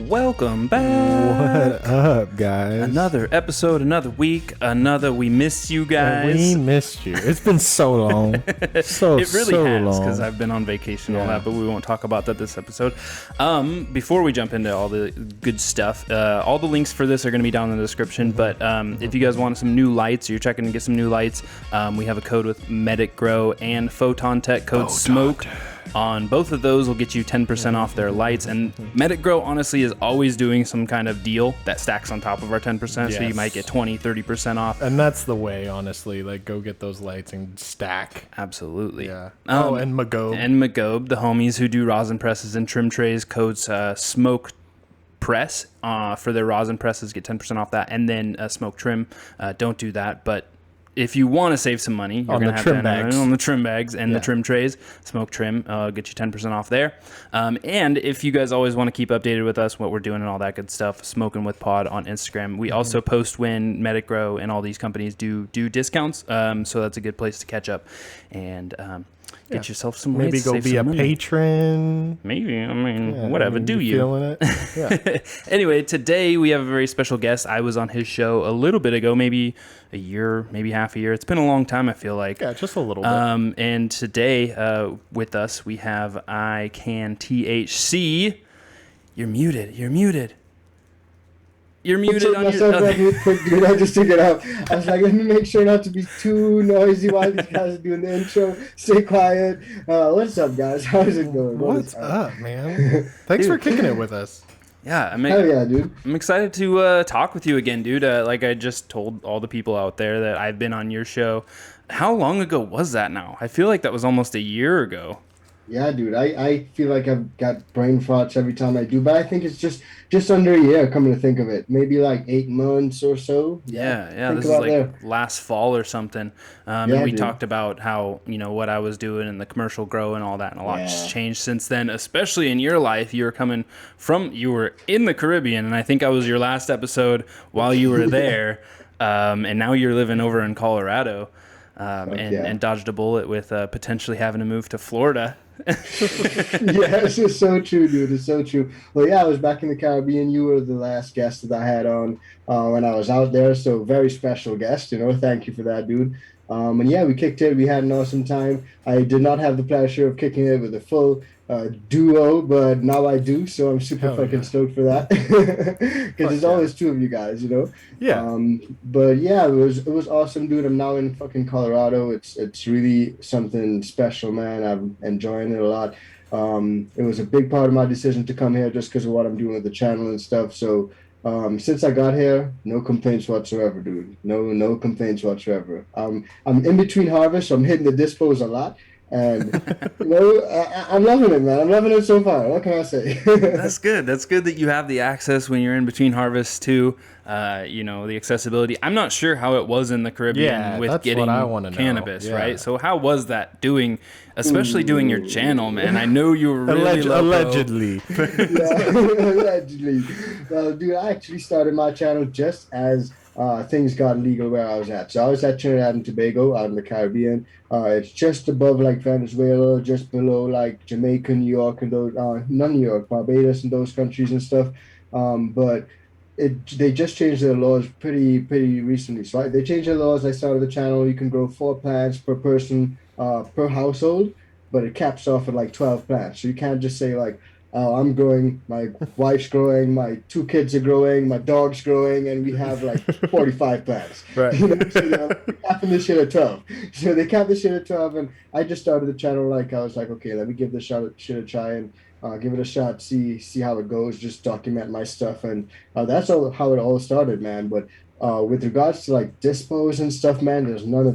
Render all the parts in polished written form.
welcome back. What up, guys? Another episode, another week, we missed you guys. We missed you. It's been so long. It really so has, long. because I've been on vacation and all that, but we won't talk about that this episode. Before we jump into all the good stuff, all the links for this are going to be down in the description, but if you guys want some new lights, or you're checking to get some new lights, we have a code with Medic Grow and Photon Tech, code SMOKE. On both of those will get you 10% off their lights, and Medic Grow honestly is always doing some kind of deal that stacks on top of our 10%, so you might get 20-30% off. And that's the way, honestly. Like, go get those lights and stack. Absolutely. Yeah. And Magobe, the homies who do rosin presses and trim trays, codes SMOKE press for their rosin presses, get 10% off that, and then SMOKE trim. Don't do that, but if you want to save some money, you're going to have to on the trim bags and the trim trays. SMOKE trim, get you 10% off there. And if you guys always want to keep updated with us, what we're doing and all that good stuff, Smoking with Pod on Instagram. We also post when Medic Grow and all these companies do discounts. So that's a good place to catch up and get yourself some lights. Maybe go be a patron. Maybe. I mean, whatever. Do you? Feeling it? Yeah. Anyway, today we have a very special guest. I was on his show a little bit ago, maybe a year, maybe half a year. It's been a long time, I feel like. Yeah, just a little bit. And today with us, we have iCanTHC. You're muted. You're muted on your... quick, dude. I just took it out. I was like, let me make sure not to be too noisy while these guys are doing the intro. Stay quiet. What's up, guys? How's it going? What's up, man? Thanks for kicking it with us. Yeah, hell yeah, dude. I'm excited to talk with you again, dude. Like I just told all the people out there that I've been on your show. How long ago was that now? I feel like that was almost a year ago. Yeah, dude. I feel like I've got brain farts every time I do, but I think it's just under a year, coming to think of it. Maybe like 8 months or so. Yeah. This is like last fall or something. And we talked about how, what I was doing and the commercial grow and all that, and a lot has changed since then, especially in your life. You were in the Caribbean, and I think I was your last episode while you were there. And now you're living over in Colorado. And dodged a bullet with potentially having to move to Florida. It's just so true, dude. It's so true. Well, yeah, I was back in the Caribbean. You were the last guest that I had on when I was out there, so very special guest. Thank you for that, dude. And yeah, we kicked it. We had an awesome time. I did not have the pleasure of kicking it with a full duo, but now I do, so I'm super stoked for that. Because there's always two of you guys, Yeah. But yeah, it was awesome, dude. I'm now in fucking Colorado. It's really something special, man. I'm enjoying it a lot. It was a big part of my decision to come here just because of what I'm doing with the channel and stuff. So since I got here, no complaints whatsoever, dude. No complaints whatsoever. I'm in between harvests, so I'm hitting the dispos a lot. And I'm loving it, man. I'm loving it so far. What can I say? That's good. That's good that you have the access when you're in between harvests too. The accessibility. I'm not sure how it was in the Caribbean with getting cannabis, right? So how was that especially doing your channel, man? I know you were really allegedly. Allegedly. Well, dude, I actually started my channel just as things got legal where I was at. So I was at Trinidad and Tobago out in the Caribbean. It's just above like Venezuela, just below like Jamaica, New York, and those, not New York, Barbados and those countries and stuff. But they just changed their laws pretty recently. So they changed their laws. I started the channel. You can grow 4 plants per person per household, but it caps off at like 12 plants. So you can't just say like, I'm growing, my wife's growing, my 2 kids are growing, my dog's growing, and we have like 45 plants. Right. So capping this shit at 12. So they capped this shit at 12, and I just started the channel like, I was like, okay, let me give this shit a try and give it a shot, see how it goes, just document my stuff. And that's how it all started, man. But with regards to like dispos and stuff, man, there's none of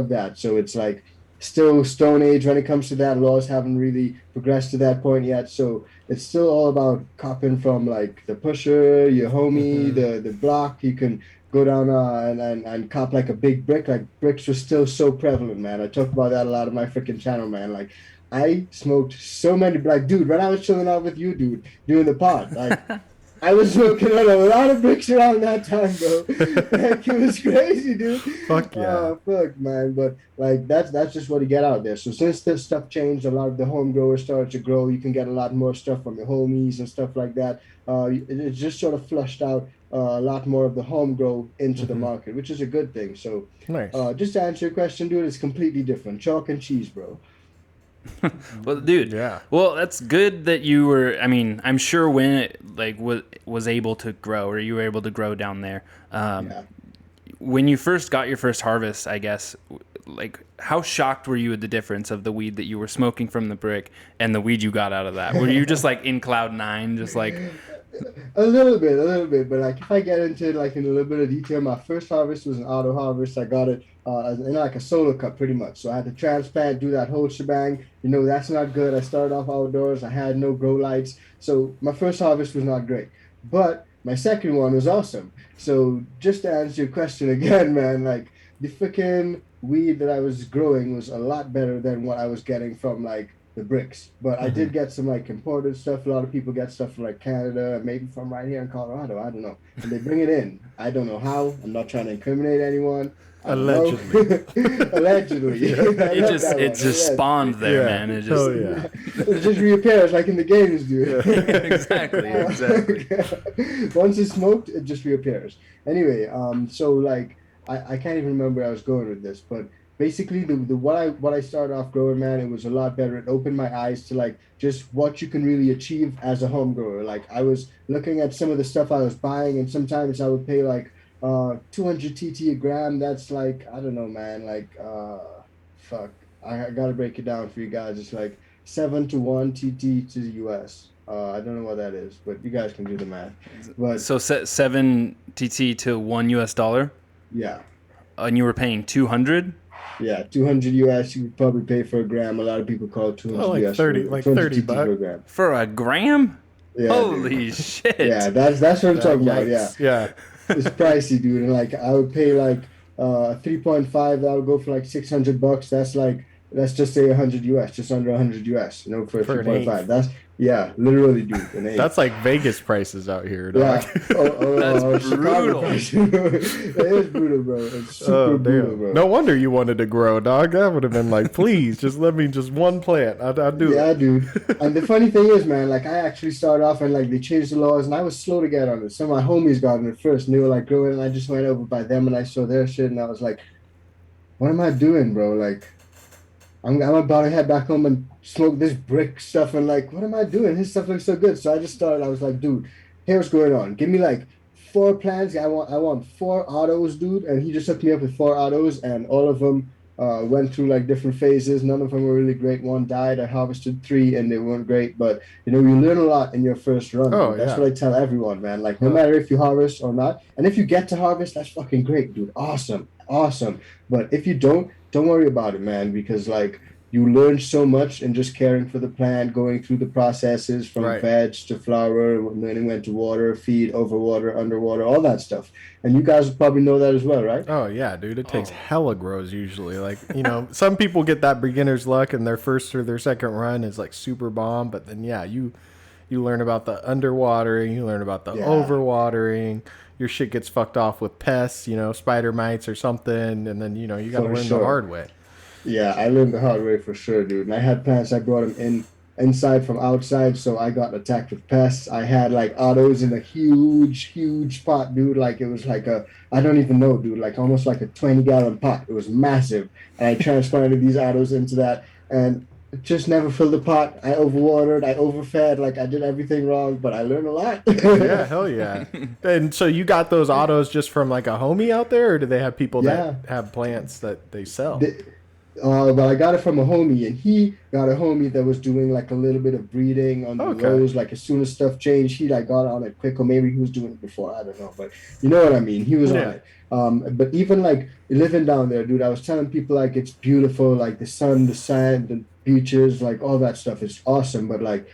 that. So it's like, still Stone Age when it comes to that. Laws haven't really progressed to that point yet, so it's still all about copping from like the pusher, your homie, the block. You can go down and cop like a big brick. Like bricks were still so prevalent, man. I talk about that a lot on my freaking channel, man. Like I smoked so many, like, dude, when I was chilling out with you, dude, doing the pod, like I was smoking on a lot of bricks around that time, bro. Like, it was crazy, dude. Fuck yeah. Fuck, man. But like that's just what you get out there. So since this stuff changed, a lot of the home growers started to grow. You can get a lot more stuff from your homies and stuff like that. It just sort of flushed out a lot more of the home grow into the market, which is a good thing. So Nice. just to answer your question, dude, it's completely different. Chalk and cheese, bro. Well, dude. Yeah. Well, that's good that you were. I mean, I'm sure when it like was able to grow, or you were able to grow down there. Yeah. When you first got your first harvest, I guess, like, how shocked were you at the difference of the weed that you were smoking from the brick and the weed you got out of that? Were you just like in cloud nine, just like? A little bit, but like if I get into like in a little bit of detail, my first harvest was an auto harvest. I got it in like a solo cup pretty much. So I had to transplant, do that whole shebang. You know, that's not good. I started off outdoors. I had no grow lights. So my first harvest was not great. But my second one was awesome. So just to answer your question again, man, like the freaking weed that I was growing was a lot better than what I was getting from like the bricks. But I did get some like imported stuff. A lot of people get stuff from like Canada, maybe from right here in Colorado. I don't know. And they bring it in. I don't know how. I'm not trying to incriminate anyone. Allegedly. Allegedly. It just spawned there, man. It just It just reappears like in the games, dude. exactly. Once it's smoked, it just reappears. Anyway, so like I can't even remember where I was going with this, but basically the what I started off growing, man, it was a lot better. It opened my eyes to like just what you can really achieve as a home grower. Like I was looking at some of the stuff I was buying, and sometimes I would pay like 200 TT a gram. That's like, I don't know, man, like fuck, I gotta break it down for you guys. It's like 7 to 1 TT to the US. I don't know what that is, but you guys can do the math. But So 7 TT to $1 US, yeah, and you were paying 200. yeah, 200 US. You would probably pay for a gram. A lot of people call it 200 like US. 30, like 30 TT per gram. For a gram? Yeah, Holy shit. yeah, that's what I'm talking about. Yeah, Yeah. it's pricey, dude. And like I would pay like 3.5. That would go for like $600. That's like, let's just say 100 US, just under 100 US. You know, for For an 3.5. That's literally, dude. An eighth. That's like Vegas prices out here, dog. Yeah. That's Chicago brutal. price. It is brutal, bro. It's super brutal, bro. No wonder you wanted to grow, dog. That would have been like, please, just let me just one plant. I'll do Yeah, it. dude. And the funny thing is, man, like I actually started off and like they changed the laws, and I was slow to get on it. Some of my homies got on it first, and they were like growing, and I just went over by them and I saw their shit, and I was like, what am I doing, bro? Like, I'm about to head back home and smoke this brick stuff, and like, what am I doing? His stuff looks so good. So I just started. I was like, dude, here's what's going on. Give me like 4 plants. I want 4 autos, dude. And he just hooked me up with 4 autos, and all of them went through like different phases. None of them were really great. One died. I harvested 3, and they weren't great. But you know, you learn a lot in your first run. Oh, Dude. That's yeah. what I tell everyone, man. Like, no matter if you harvest or not, and if you get to harvest, that's fucking great, dude. Awesome. But if you don't worry about it, man, because like, you learn so much in just caring for the plant, going through the processes from veg to flower, learning when to water, feed, overwater, underwater, all that stuff. And you guys probably know that as well, right? Oh yeah, dude. It takes hella grows usually. Like, you know, some people get that beginner's luck and their first or their second run is like super bomb, but then yeah, you learn about the underwatering, you learn about the overwatering. Your shit gets fucked off with pests, you know, spider mites or something, and then you know you got to learn the hard way. Yeah, I learned the hard way for sure, dude. And I had plants, I brought them inside from outside, so I got attacked with pests. I had like autos in a huge pot, dude. Like it was like I don't even know, dude, like almost like a 20-gallon pot. It was massive. And I transplanted these autos into that, and just never filled the pot. I overwatered, I overfed, like I did everything wrong, but I learned a lot. Yeah, hell yeah. And so you got those autos just from like a homie out there, or do they have people that have plants that they sell? But I got it from a homie, and he got a homie that was doing like a little bit of breeding on the rows. Like as soon as stuff changed, he like got on it quick, or maybe he was doing it before. I don't know, but you know what I mean. He was on it. But even like living down there, dude, I was telling people like it's beautiful, like the sun, the sand, the beaches, like all that stuff is awesome. But like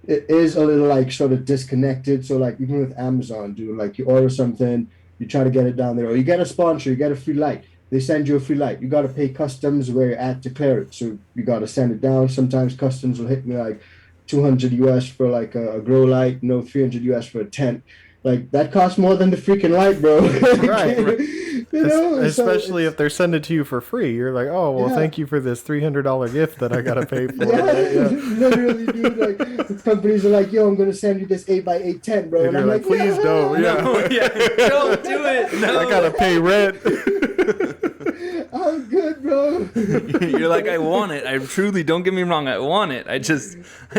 it is a little like sort of disconnected. So like even with Amazon, dude, like you order something, you try to get it down there, or you get a sponsor, you get a free light. They send you a free light. You got to pay customs where you're at to clear it. So you got to send it down. Sometimes customs will hit me like 200 US for like a grow light, 300 US for a tent. Like that costs more than the freaking light, bro. Right. You know, especially if they're sending it to you for free. You're like, oh well, thank you for this $300 gift that I gotta pay for. Literally, dude. Like the companies are like, yo, I'm gonna send you this 8x8 tent, bro. And I'm you're like, please don't. No, don't do it. No. I gotta pay rent. I'm good, bro. You're like, I want it. I truly, don't get me wrong, I want it. I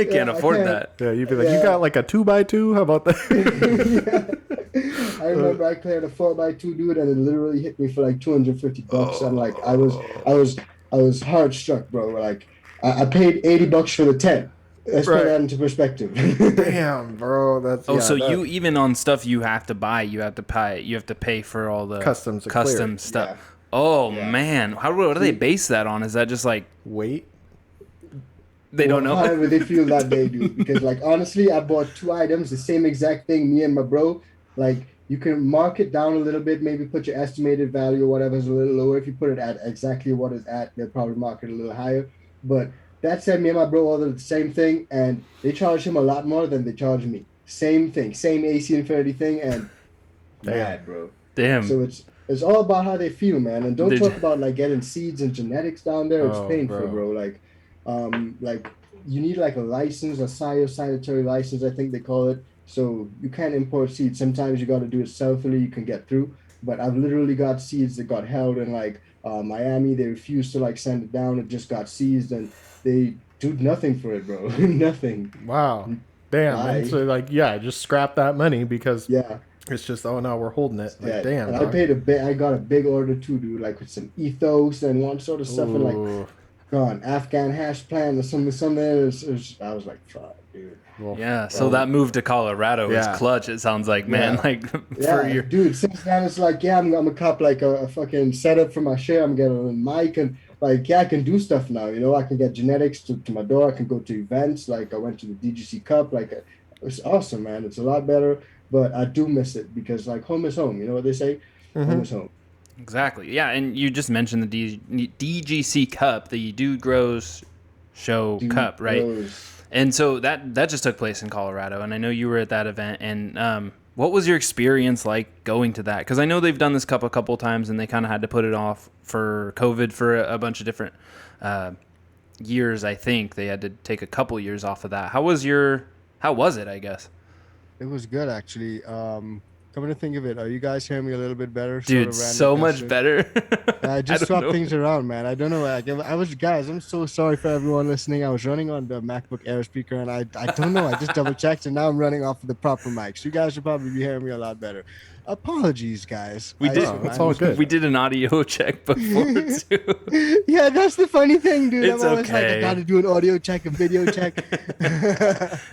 can't afford that. Yeah, you'd be like, you got like a 2x2? How about that? I remember I cleared a 4x2, dude, and it literally hit me for like $250. And like I was hard struck, bro. Like I paid $80 for the tent. Let's put that into perspective. Damn, bro. That's you even on stuff you have to buy, you have to pay for all the custom stuff. Yeah. Oh man, what do they base that on? Is that just like weight? They don't know. However they feel that day, dude. Because like honestly, I bought 2 items, the same exact thing. Me and my bro. Like you can mark it down a little bit, maybe put your estimated value or whatever is a little lower. If you put it at exactly what it's at, they'll probably mark it a little higher. But that said, me and my bro ordered the same thing, and they charged him a lot more than they charged me. Same thing, same AC Infinity thing, and mad, bro. Damn. So it's all about how they feel, man. And don't talk about like getting seeds and genetics down there. It's painful, bro. Like you need like a license, a sanitary license, I think they call it. So you can't import seeds. Sometimes you got to do it selfily. You can get through. But I've literally got seeds that got held in like Miami. They refused to like send it down. It just got seized, and they do nothing for it, bro. Nothing. Wow. Damn. And so like, just scrap that money because it's just, oh no, we're holding it. Like, damn. And I paid I got a big order too, dude. Like with some ethos and one sort of stuff, and like Afghan hash plant or something there. I was like, fuck, dude. Well, so that move to Colorado is clutch. It sounds like, man, like for your dude. Since then, it's like, I'm gonna cop like a fucking setup for my share. I'm getting a mic and like, I can do stuff now. You know, I can get genetics to my door. I can go to events. Like I went to the DGC Cup. Like it's awesome, man. It's a lot better, but I do miss it because like home is home. You know what they say? Home is home. Exactly. Yeah, and you just mentioned the DGC Cup, the Dude Grows Show Cup, right? And so that just took place in Colorado, and I know you were at that event. And what was your experience like going to that? Because I know they've done this cup a couple times, and they kind of had to put it off for COVID for a bunch of different years. I think they had to take a couple years off of that. How was it? I guess it was good, actually. Coming to think of it, are you guys hearing me a little bit better? Dude, so much better. I just swapped things around, man. I don't know. Guys, I'm so sorry for everyone listening. I was running on the MacBook Air speaker, and I don't know. I just double checked, and now I'm running off of the proper mic. So you guys should probably be hearing me a lot better. Apologies, guys. It's all good. We did an audio check before too. Yeah, that's the funny thing, dude. It's I'm always like, I gotta do an audio check, a video check.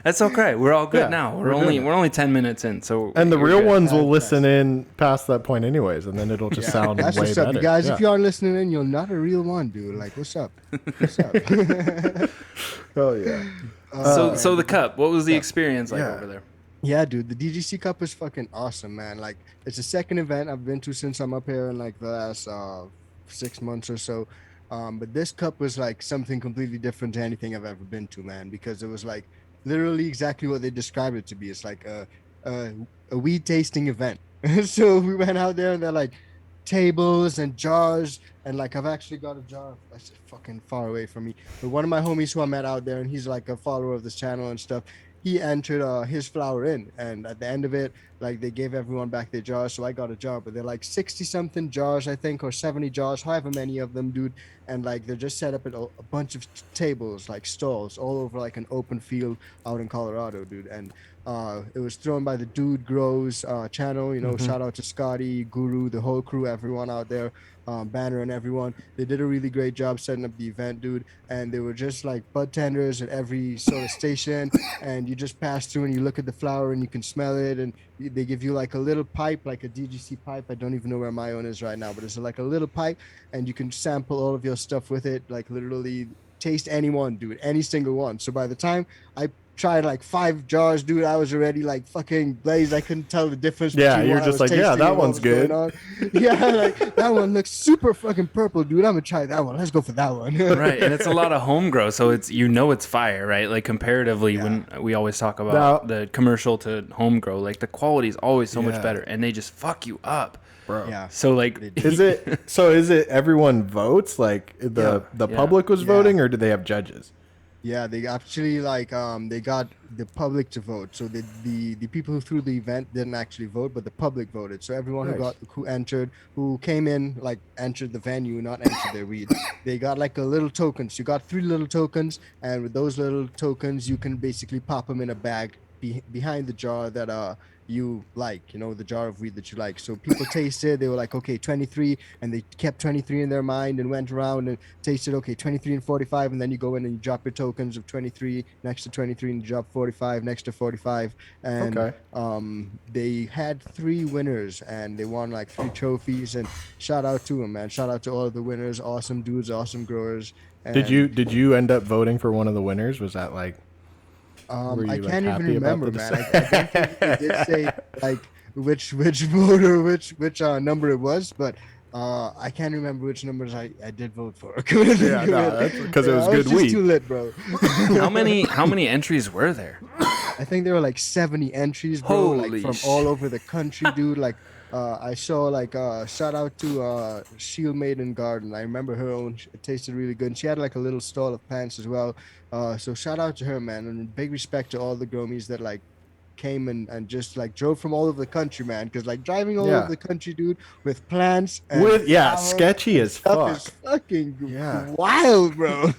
That's okay. We're all good now. We're only 10 minutes in, so and the real ones will listen in past that point, anyways, and then it'll just sound that's way what's up, better. You guys. If you aren't listening in, you're not a real one, dude. Like, what's up? What's up? Oh yeah. So the cup. What was the experience like over there? Yeah, dude, the DGC Cup is fucking awesome, man. Like, it's the second event I've been to since I'm up here in like the last 6 months or so. But this cup was like something completely different to anything I've ever been to, man, because it was like literally exactly what they described it to be. It's like a weed tasting event. So we went out there and they're like tables and jars, and like I've actually got a jar that's fucking far away from me. But one of my homies who I met out there, and he's like a follower of this channel and stuff, he entered his flower in, and at the end of it, like they gave everyone back their jars. So I got a jar, but they're like 60 something jars, I think, or 70 jars, however many of them, dude. And like they're just set up at a bunch of tables, like stalls all over like an open field out in Colorado, dude. And it was thrown by the Dude Grows channel, you know. Shout out to Scotty, Guru, the whole crew, everyone out there, Banner and everyone. They did a really great job setting up the event, dude. And they were just like bud tenders at every sort of station, and you just pass through and you look at the flower and you can smell it, and they give you like a little pipe, like a DGC pipe. I don't even know where my own is right now, but it's like a little pipe, and you can sample all of your stuff with it, like literally taste any one, dude, any single one. So by the time I tried like 5 jars, dude. I was already like fucking blazed. I couldn't tell the difference. Yeah, between you're what I just was like, yeah, tasting that and what one's was good. going on. Yeah, like that one looks super fucking purple, dude. I'm gonna try that one. Let's go for that one. Right, and it's a lot of home grow, so it's it's fire, right? Like comparatively, when we always talk about the commercial to home grow, like the quality is always so much better, and they just fuck you up, bro. Yeah. So like, Is it everyone votes? Like the public was voting, or do they have judges? Yeah, they actually like they got the public to vote. So the people who threw the event didn't actually vote, but the public voted. So everyone who came in, like entered the venue, not entered their weed. They got like a little tokens. You got 3 little tokens, and with those little tokens, you can basically pop them in a bag behind the jar that you like, the jar of weed that you like. So people tasted, they were like, okay, 23, and they kept 23 in their mind and went around and tasted, okay, 23 and 45, and then you go in and you drop your tokens of 23 next to 23 and you drop 45 next to 45. And they had 3 winners and they won like 3 trophies, and shout out to them, man. Shout out to all of the winners. Awesome dudes, awesome growers. And Did you end up voting for one of the winners? Was that like I can't even remember, man. I don't think they did say like which which number it was, but I can't remember which numbers I did vote for. That's because it was good weed. Too lit, bro. how many entries were there? I think there were like 70 entries, bro. Holy like from all over the country, dude. Like I saw like shout out to Shield Maiden Garden. I remember her own. It tasted really good. And she had like a little stall of plants as well. So shout out to her, man, and big respect to all the gromies that like came and just like drove from all over the country, man. Because like driving all over the country, dude, with plants and sketchy as fuck. Is fucking wild, bro.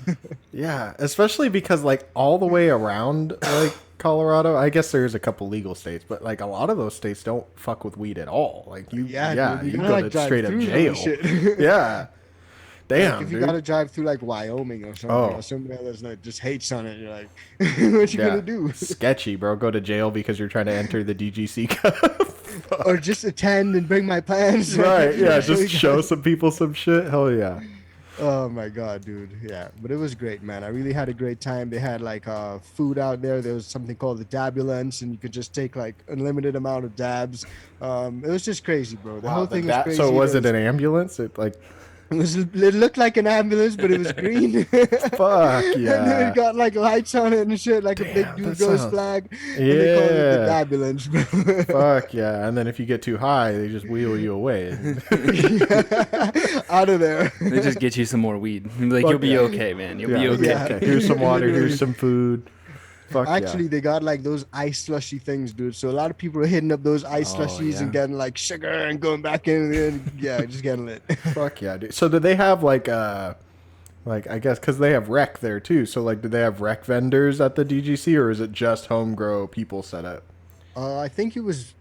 Yeah, especially because like all the way around like Colorado, I guess there's a couple legal states, but like a lot of those states don't fuck with weed at all. Like you dude, you go to straight up jail. Yeah. Damn, like if dude. you gotta drive through like Wyoming or something, or somewhere that's like just hates on it, you're like, what you gonna do? Sketchy, bro. Go to jail because you're trying to enter the DGC Cup. Or just attend and bring my plans. Right, yeah, just show some people some shit. Hell yeah. Oh my god, dude. Yeah, but it was great, man. I really had a great time. They had like food out there. There was something called the dabulance, and you could just take like unlimited amount of dabs. It was just crazy, bro. The whole thing was crazy. So was it an ambulance? It looked like an ambulance, but it was green. Fuck yeah! And then it got like lights on it and shit, like a big dude ghost flag. Yeah. And they called it the ambulance, bro. Fuck yeah! And then if you get too high, they just wheel you away. Out of there. They just get you some more weed. Like you'll be okay, man. You'll be okay. Okay. Here's some water. Here's some food. Fuck Actually, they got like those ice slushy things, dude. So a lot of people are hitting up those ice slushies and getting like sugar and going back in and just getting lit. Fuck yeah, dude. So do they have like I guess because they have rec there too. So like, do they have rec vendors at the DGC, or is it just home grow people set up? I think it was.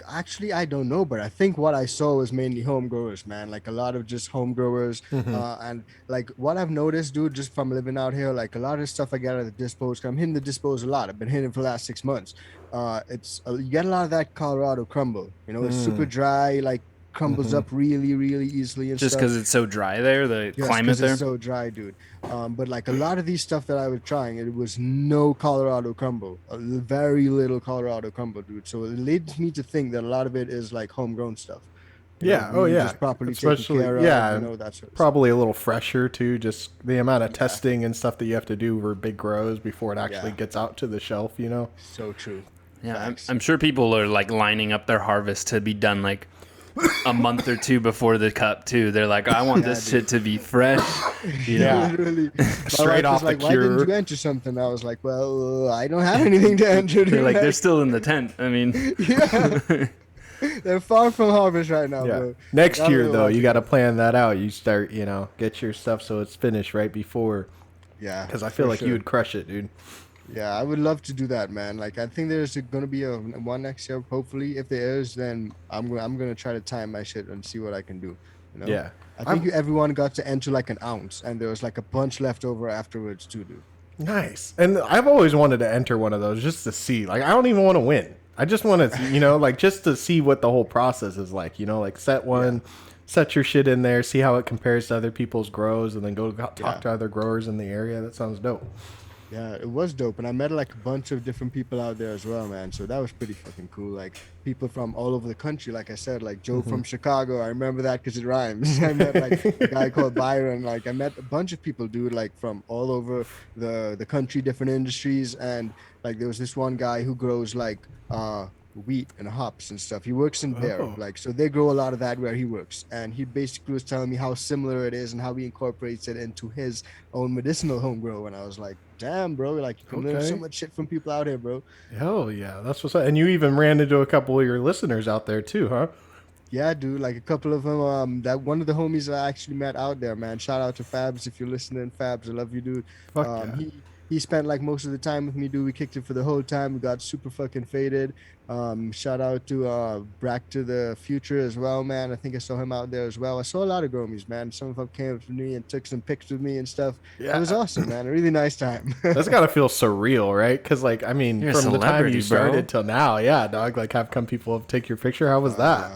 Actually, I don't know, but I think what I saw was mainly home growers, man. Like a lot of just home growers. And like what I've noticed, dude, just from living out here, like a lot of stuff I get at the dispos. I'm hitting the dispos a lot. I've been hitting it for the last 6 months. You get a lot of that Colorado crumble. It's super dry, like crumbles up really, really easily. And just because it's so dry there, the climate there. It's so dry, dude. But like a lot of these stuff that I was trying, it was no Colorado crumble, very little Colorado crumble, dude. So it leads me to think that a lot of it is like homegrown stuff. Just properly taken care of. That sort of probably stuff. A little fresher too. Just the amount of testing and stuff that you have to do for big grows before it actually gets out to the shelf. So true. Yeah, I'm sure people are like lining up their harvest to be done like a month or 2 before the cup too. They're like, I want this shit to be fresh. Literally. Straight off the cure. Why didn't you enter something? I was like, well, I don't have anything to enter. They're like, they're still in the tent. I mean, they're far from harvest right now, bro. Next year though, you got to plan that out. You start, get your stuff so it's finished right before. Yeah. Because I feel like you would crush it, dude. Yeah, I would love to do that, man. Like, I think there's going to be a one next year. Hopefully, if there is, then I'm gonna try to time my shit and see what I can do. Yeah. I think everyone got to enter like an ounce, and there was like a bunch left over afterwards too, dude. Nice. And I've always wanted to enter one of those just to see. Like, I don't even want to win. I just want to, like, just to see what the whole process is like. Like set one. Yeah. Set your shit in there, see how it compares to other people's grows, and then go talk to other growers in the area. That sounds dope. Yeah, it was dope, and I met like a bunch of different people out there as well, man. So that was pretty fucking cool. Like people from all over the country, like I said, like Joe from Chicago. I remember that because it rhymes. I met like a guy called Byron. Like I met a bunch of people, dude, like from all over the country, different industries, and like there was this one guy who grows like wheat and hops and stuff. He works in there, like so they grow a lot of that where he works, and he basically was telling me how similar it is and how he incorporates it into his own medicinal home grow. And I was like, damn, bro, like you can learn so much shit from people out here, bro. Hell yeah, that's what's up. And you even ran into a couple of your listeners out there too, huh? Yeah, dude, like a couple of them. That one of the homies I actually met out there, man. Shout out to Fabs if you're listening, Fabs. I love you, dude. Fuck yeah. He spent like most of the time with me, dude. We kicked it for the whole time. We got super fucking faded. Shout out to Back to the Future as well, man. I think I saw him out there as well. I saw a lot of gromies, man. Some of them came up to me and took some pics with me and stuff. Yeah. It was awesome, man. A really nice time. That's gotta feel surreal, right? Because like, I mean, You're from the time you started till now, yeah, dog. Like, have come people take your picture. How was that?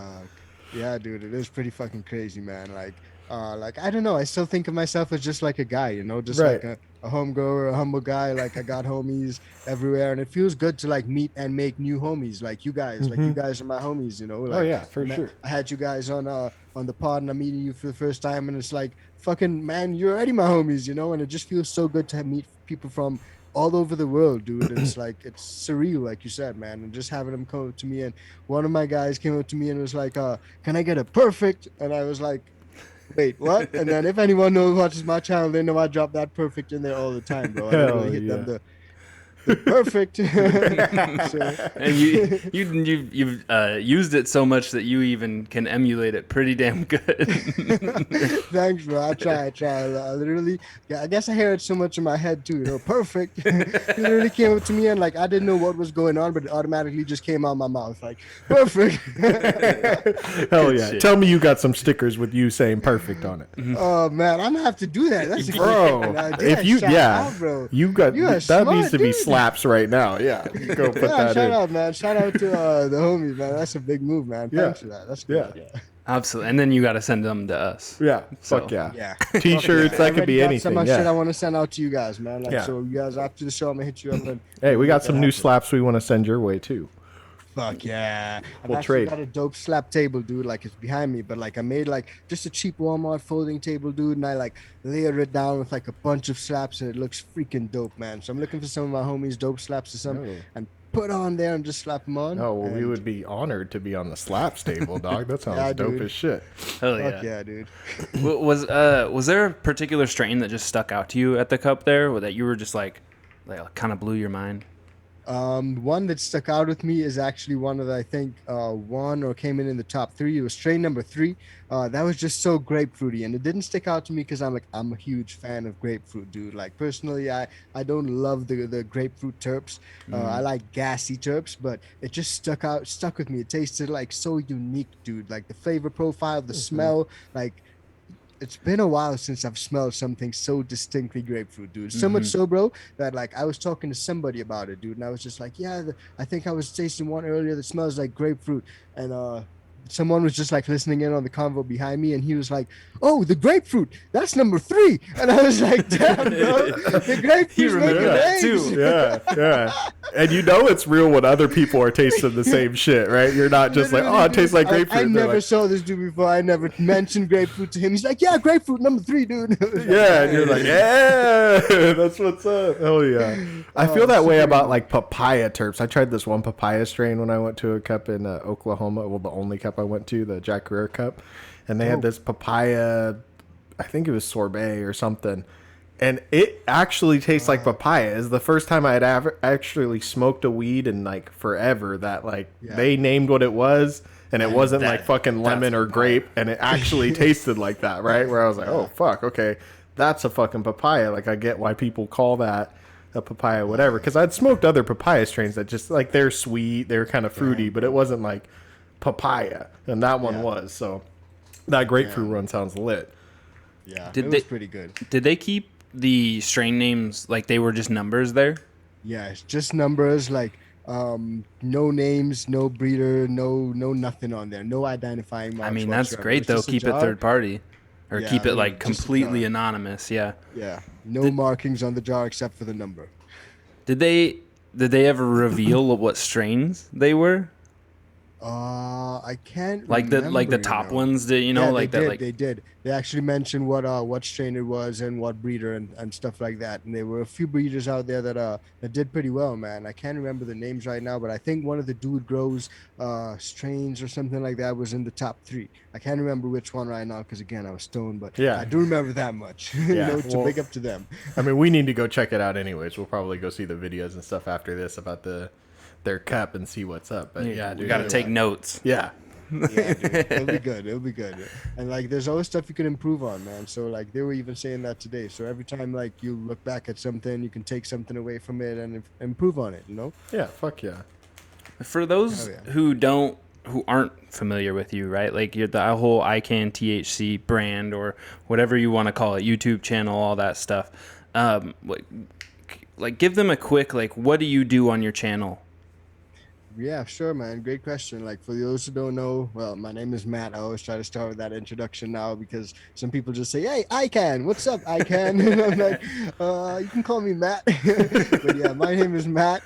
Yeah, dude, it is pretty fucking crazy, man. Like I don't know. I still think of myself as just like a guy, you know, just like a home grower, a humble guy. Like I got homies everywhere, and it feels good to like meet and make new homies, like you guys. Like you guys are my homies, you know. Like, oh yeah, for sure. I had you guys on the pod, and I'm meeting you for the first time, and it's like, fucking man, you're already my homies, you know. And it just feels so good to meet people from all over the world, dude. It's like, it's surreal, like you said, man. And just having them come up to me, and one of my guys came up to me and was like, can I get a perfect? And I was like, wait, what? And then if anyone knows watches my channel, they know I drop that perfect in there all the time, bro. I really hit them the perfect. So. And you've used it so much that you even can emulate it pretty damn good. Thanks, bro. I try. Literally, yeah, I guess I hear it so much in my head too. You know, perfect. It literally came up to me, and like I didn't know what was going on, but it automatically just came out of my mouth like perfect. Hell yeah! Shit. Tell me you got some stickers with you saying perfect on it. Oh man, I'm gonna have to do that. That's a bro. If you bro. You got that smart, needs to be dude. Slaps right now. Yeah, go put that shout in. out, man. Shout out to the homies, man. That's a big move, man. Thanks for that. That's good. Yeah. Absolutely. And then you got to send them to us. Yeah. So. Fuck yeah. Yeah. T-shirts, that could be anything. Some of my shit I want to send out to you guys, man. Like, so you guys after the show, I'm gonna hit you up. And hey, we got some new slaps we want to send your way too. Fuck yeah. We'll I've trade. got a dope slap table, dude. Like it's behind me, but like I made like just a cheap Walmart folding table, dude, and I like layered it down with like a bunch of slaps, and it looks freaking dope, man. So I'm looking for some of my homies' dope slaps or something, and put on there and just slap them on. Oh, well, we would be honored to be on the slaps table, dog. That sounds dope as shit. Hell yeah. Fuck yeah, dude. Was there a particular strain that just stuck out to you at the cup there, or that you were just like kind of blew your mind? One that stuck out with me is actually one that I think won or came in the top 3. It was strain number 3. That was just so grapefruity, and it didn't stick out to me because I'm a huge fan of grapefruit, dude. Like personally, I don't love the grapefruit terps. I like gassy terps, but it just stuck with me. It tasted like so unique, dude. Like the flavor profile, the smell, like. It's been a while since I've smelled something so distinctly grapefruit, dude. So much so, bro, that like I was talking to somebody about it, dude, and I was just like, yeah, I think I was tasting one earlier that smells like grapefruit, and someone was just like listening in on the convo behind me, and he was like, "Oh, the grapefruit, that's number 3," and I was like, "Damn, bro, the grapefruit's making that names." too. Yeah. And you know it's real when other people are tasting the same shit, right? You're not just like, "Oh, it tastes like grapefruit." I never saw this dude before. I never mentioned grapefruit to him. He's like, "Yeah, grapefruit number 3, dude." Yeah, and you're like, "Yeah, that's what's up." Hell yeah. I feel that way about like papaya terps. I tried this one papaya strain when I went to a cup in Oklahoma. Well, the only cup I went to, the Jack Rare Cup, and they had this papaya, I think it was sorbet or something, and it actually tastes like papaya. It's the first time I had actually smoked a weed in like forever that like they named what it was, and it wasn't like fucking lemon or grape, and it actually tasted like that, right? Where I was like, oh fuck, okay, that's a fucking papaya. Like I get why people call that a papaya, whatever, because I'd smoked other papaya strains that just like they're sweet, they're kind of fruity, but it wasn't like papaya, and that one was. So that grapefruit one sounds lit. Yeah, it was pretty good. Did they keep the strain names like they were just numbers there? Yeah, it's just numbers, like no names, no breeder, no nothing on there, no identifying marks. I mean, that's whatsoever. great though. Keep it third party, or keep it like completely anonymous. Yeah. Yeah, no markings on the jar except for the number. Did they ever reveal what strains they were? I can't Like remember, the top ones, did Yeah, like they that did. like They did. They actually mentioned what strain it was and what breeder and stuff like that. And there were a few breeders out there that did pretty well, man. I can't remember the names right now, but I think one of the dude grows strains or something like that was in the top 3. I can't remember which one right now because again I was stoned, but Yeah. I do remember that much. Yeah, To big up to them. I mean, we need to go check it out anyways. We'll probably go see the videos and stuff after this about their cup and see what's up. But yeah, dude, we got to take notes. Yeah. Yeah, dude. It'll be good. It'll be good. And like, there's always stuff you can improve on, man. So like, they were even saying that today. So every time like you look back at something, you can take something away from it and improve on it. You know? Yeah. Fuck yeah. For those who aren't familiar with you, right? Like you're the whole iCanTHC brand or whatever you want to call it, YouTube channel, all that stuff. Like give them a quick like, what do you do on your channel? Yeah, sure, man. Great question. Like for those who don't know, well, my name is Matt. I always try to start with that introduction now because some people just say, "Hey, iCan, what's up, iCan?" And I'm like, "You can call me Matt." But yeah, my name is Matt.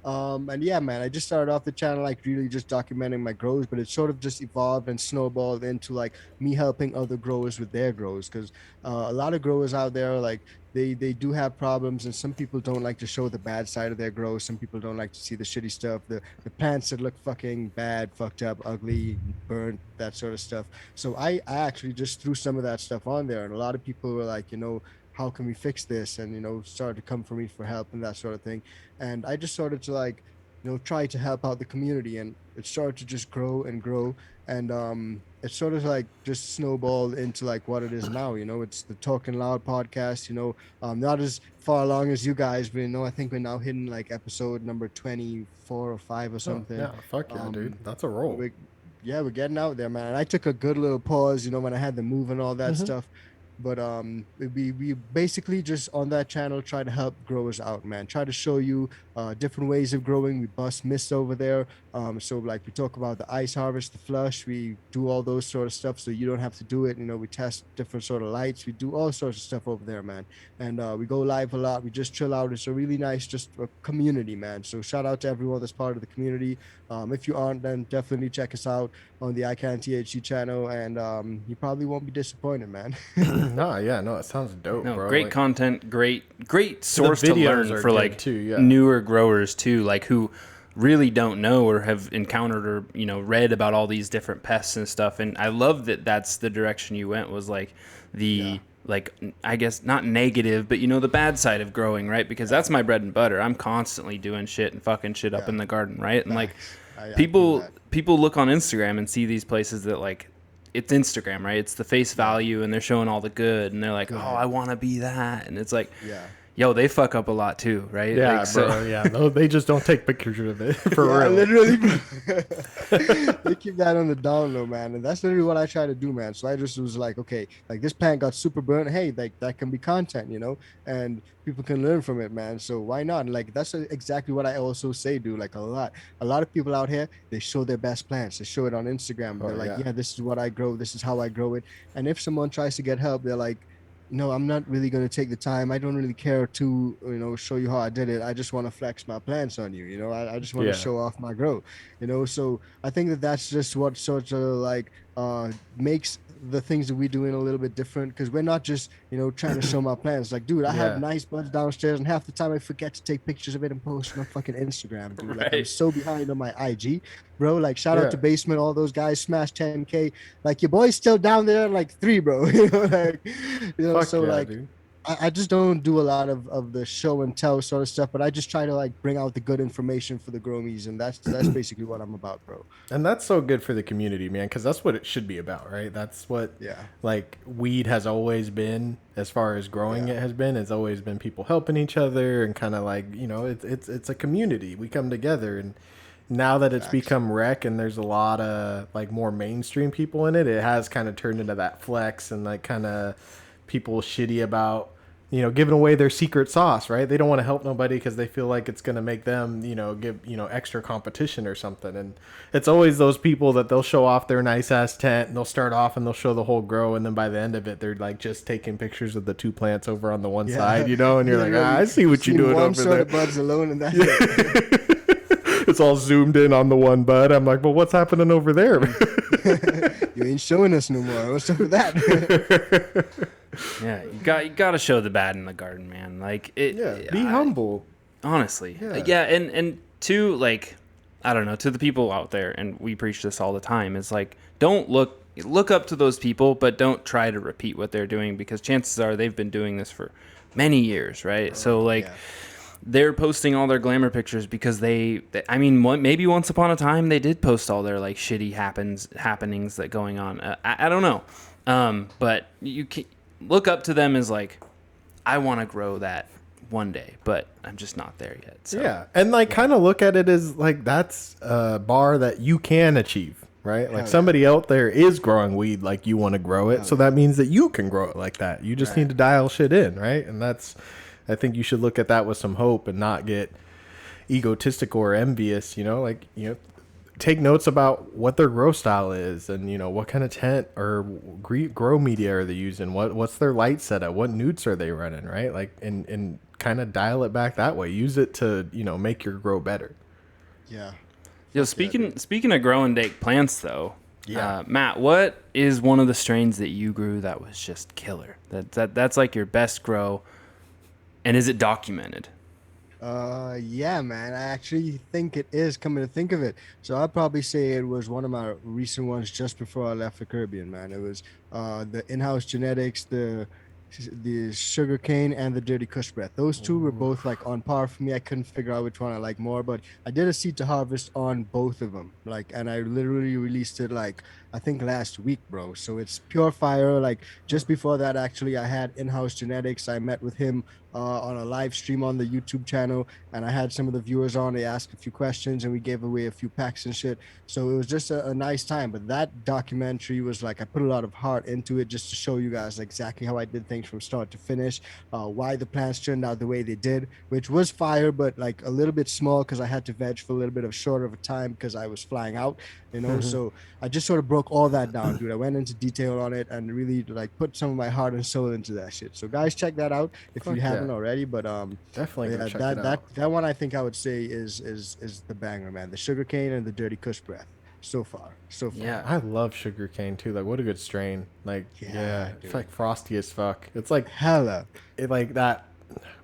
And yeah, man, I just started off the channel like really just documenting my grows, but it sort of just evolved and snowballed into like me helping other growers with their grows because a lot of growers out there like. They do have problems, and some people don't like to show the bad side of their growth. Some people don't like to see the shitty stuff, the plants that look fucking bad, fucked up, ugly, burnt, that sort of stuff. So I actually just threw some of that stuff on there, and a lot of people were like, how can we fix this? And started to come for me for help and that sort of thing. And I just started to like, try to help out the community, and it started to just grow and grow. And it sort of like just snowballed into like what it is now. It's the Talking Loud podcast. Not as far along as you guys, but I think we're now hitting like episode number 24 or 5 or something. Yeah, fuck yeah, dude, that's a roll. We're getting out there, man. And I took a good little pause, when I had to move and all that stuff. But we basically just on that channel try to help growers out, man. Try to show you different ways of growing. We bust mist over there. So like we talk about the ice harvest, the flush. We do all those sort of stuff so you don't have to do it. We test different sort of lights. We do all sorts of stuff over there, man. And we go live a lot. We just chill out. It's a really nice just a community, man. So shout out to everyone that's part of the community. If you aren't, then definitely check us out on the iCanTHC channel, and you probably won't be disappointed, man. No, it sounds dope, bro. Great content, great source to learn for like too, newer growers too, like who really don't know or have encountered or read about all these different pests and stuff. And I love that that's the direction you went, was like the like, I guess not negative, but the bad side of growing, right? Because that's my bread and butter. I'm constantly doing shit and fucking shit up in the garden, right? And like people look on Instagram and see these places that like, it's Instagram, right? It's the face value, and they're showing all the good, and they're like, "Oh, I want to be that," and it's like, yo, they fuck up a lot too, right? Yeah, like, bro. Yeah, no, they just don't take pictures of it for real. Literally, they keep that on the down low, man, and that's literally what I try to do, man. So I just was like, okay, like this plant got super burnt. Hey, like that can be content, and people can learn from it, man. So why not? And like that's exactly what I also say, dude. Like a lot of people out here, they show their best plants. They show it on Instagram. They're like, yeah, this is what I grow. This is how I grow it. And if someone tries to get help, they're like, no, I'm not really going to take the time. I don't really care to, show you how I did it. I just want to flex my plants on you. I just want to show off my grow, So I think that that's just what sort of like makes the things that we doing a little bit different, because we're not just trying to show my plants. Like, dude, I have nice buds downstairs, and half the time I forget to take pictures of it and post on fucking Instagram, dude. Like, I'm so behind on my IG, bro. Like, shout out to Basement, all those guys smashed 10K. Like, your boy's still down there at like 3, bro. Dude. I just don't do a lot of the show and tell sort of stuff, but I just try to like bring out the good information for the gromies, and that's basically what I'm about, bro. And that's so good for the community, man, because that's what it should be about, right? That's what like weed has always been, as far as growing it has been. It's always been people helping each other and kind of like it's a community. We come together, and now that it's become rec and there's a lot of like more mainstream people in it, it has kind of turned into that flex and like kind of people shitty about giving away their secret sauce, right? They don't want to help nobody because they feel like it's going to make them, give, extra competition or something. And it's always those people that they'll show off their nice ass tent and they'll start off and they'll show the whole grow. And then by the end of it, they're like just taking pictures of the 2 plants over on the one side, and you're like, I see what you're doing over there. One sort of buds alone and that's It's all zoomed in on the one bud. I'm like, well, what's happening over there? You ain't showing us no more. What's up with that? Yeah, you got to show the bad in the garden, man. Like be humble. Honestly, and to like, I don't know, to the people out there, and we preach this all the time. Is like, don't look up to those people, but don't try to repeat what they're doing, because chances are they've been doing this for many years, right? So like. They're posting all their glamour pictures because maybe once upon a time they did post all their like shitty happenings that going on. I don't know. But you can look up to them as like, I want to grow that one day, but I'm just not there yet. So. Yeah. And like kind of look at it as like, that's a bar that you can achieve, right? Like somebody out there is growing weed like you want to grow it. So that means that you can grow it like that. You just need to dial shit in, right? And I think you should look at that with some hope and not get egotistical or envious, take notes about what their grow style is and, what kind of tent or grow media are they using? What's their light setup? What newts are they running, right? Like, and kind of dial it back that way. Use it to, make your grow better. Yeah. Speaking of growing date plants though, Matt, what is one of the strains that you grew that was just killer? That's like your best grow. And is it documented? Yeah, man. I actually think it is, coming to think of it. So I'd probably say it was one of my recent ones just before I left the Caribbean, man. It was the in-house genetics, the sugarcane, and the dirty kush breath. Those two were both like on par for me. I couldn't figure out which one I like more, but I did a seed to harvest on both of them. And I literally released it I think last week, bro. So it's pure fire. Just before that, actually, I had in-house genetics. I met with him on a live stream on the YouTube channel, and I had some of the viewers on. They asked a few questions, and we gave away a few packs and shit. So it was just a nice time. But that documentary was I put a lot of heart into it just to show you guys exactly how I did things from start to finish, why the plants turned out the way they did, which was fire, but a little bit small because I had to veg for a little bit of shorter of a time because I was flying out, So I just sort of broke all that down, dude. I went into detail on it and really put some of my heart and soul into that shit. So guys, check that out if you haven't already. But definitely check it out. That one I think I would say is the banger, man. The sugarcane and the dirty kush breath. So far. Yeah, I love sugarcane too. What a good strain. It's frosty as fuck. It's hella. It that.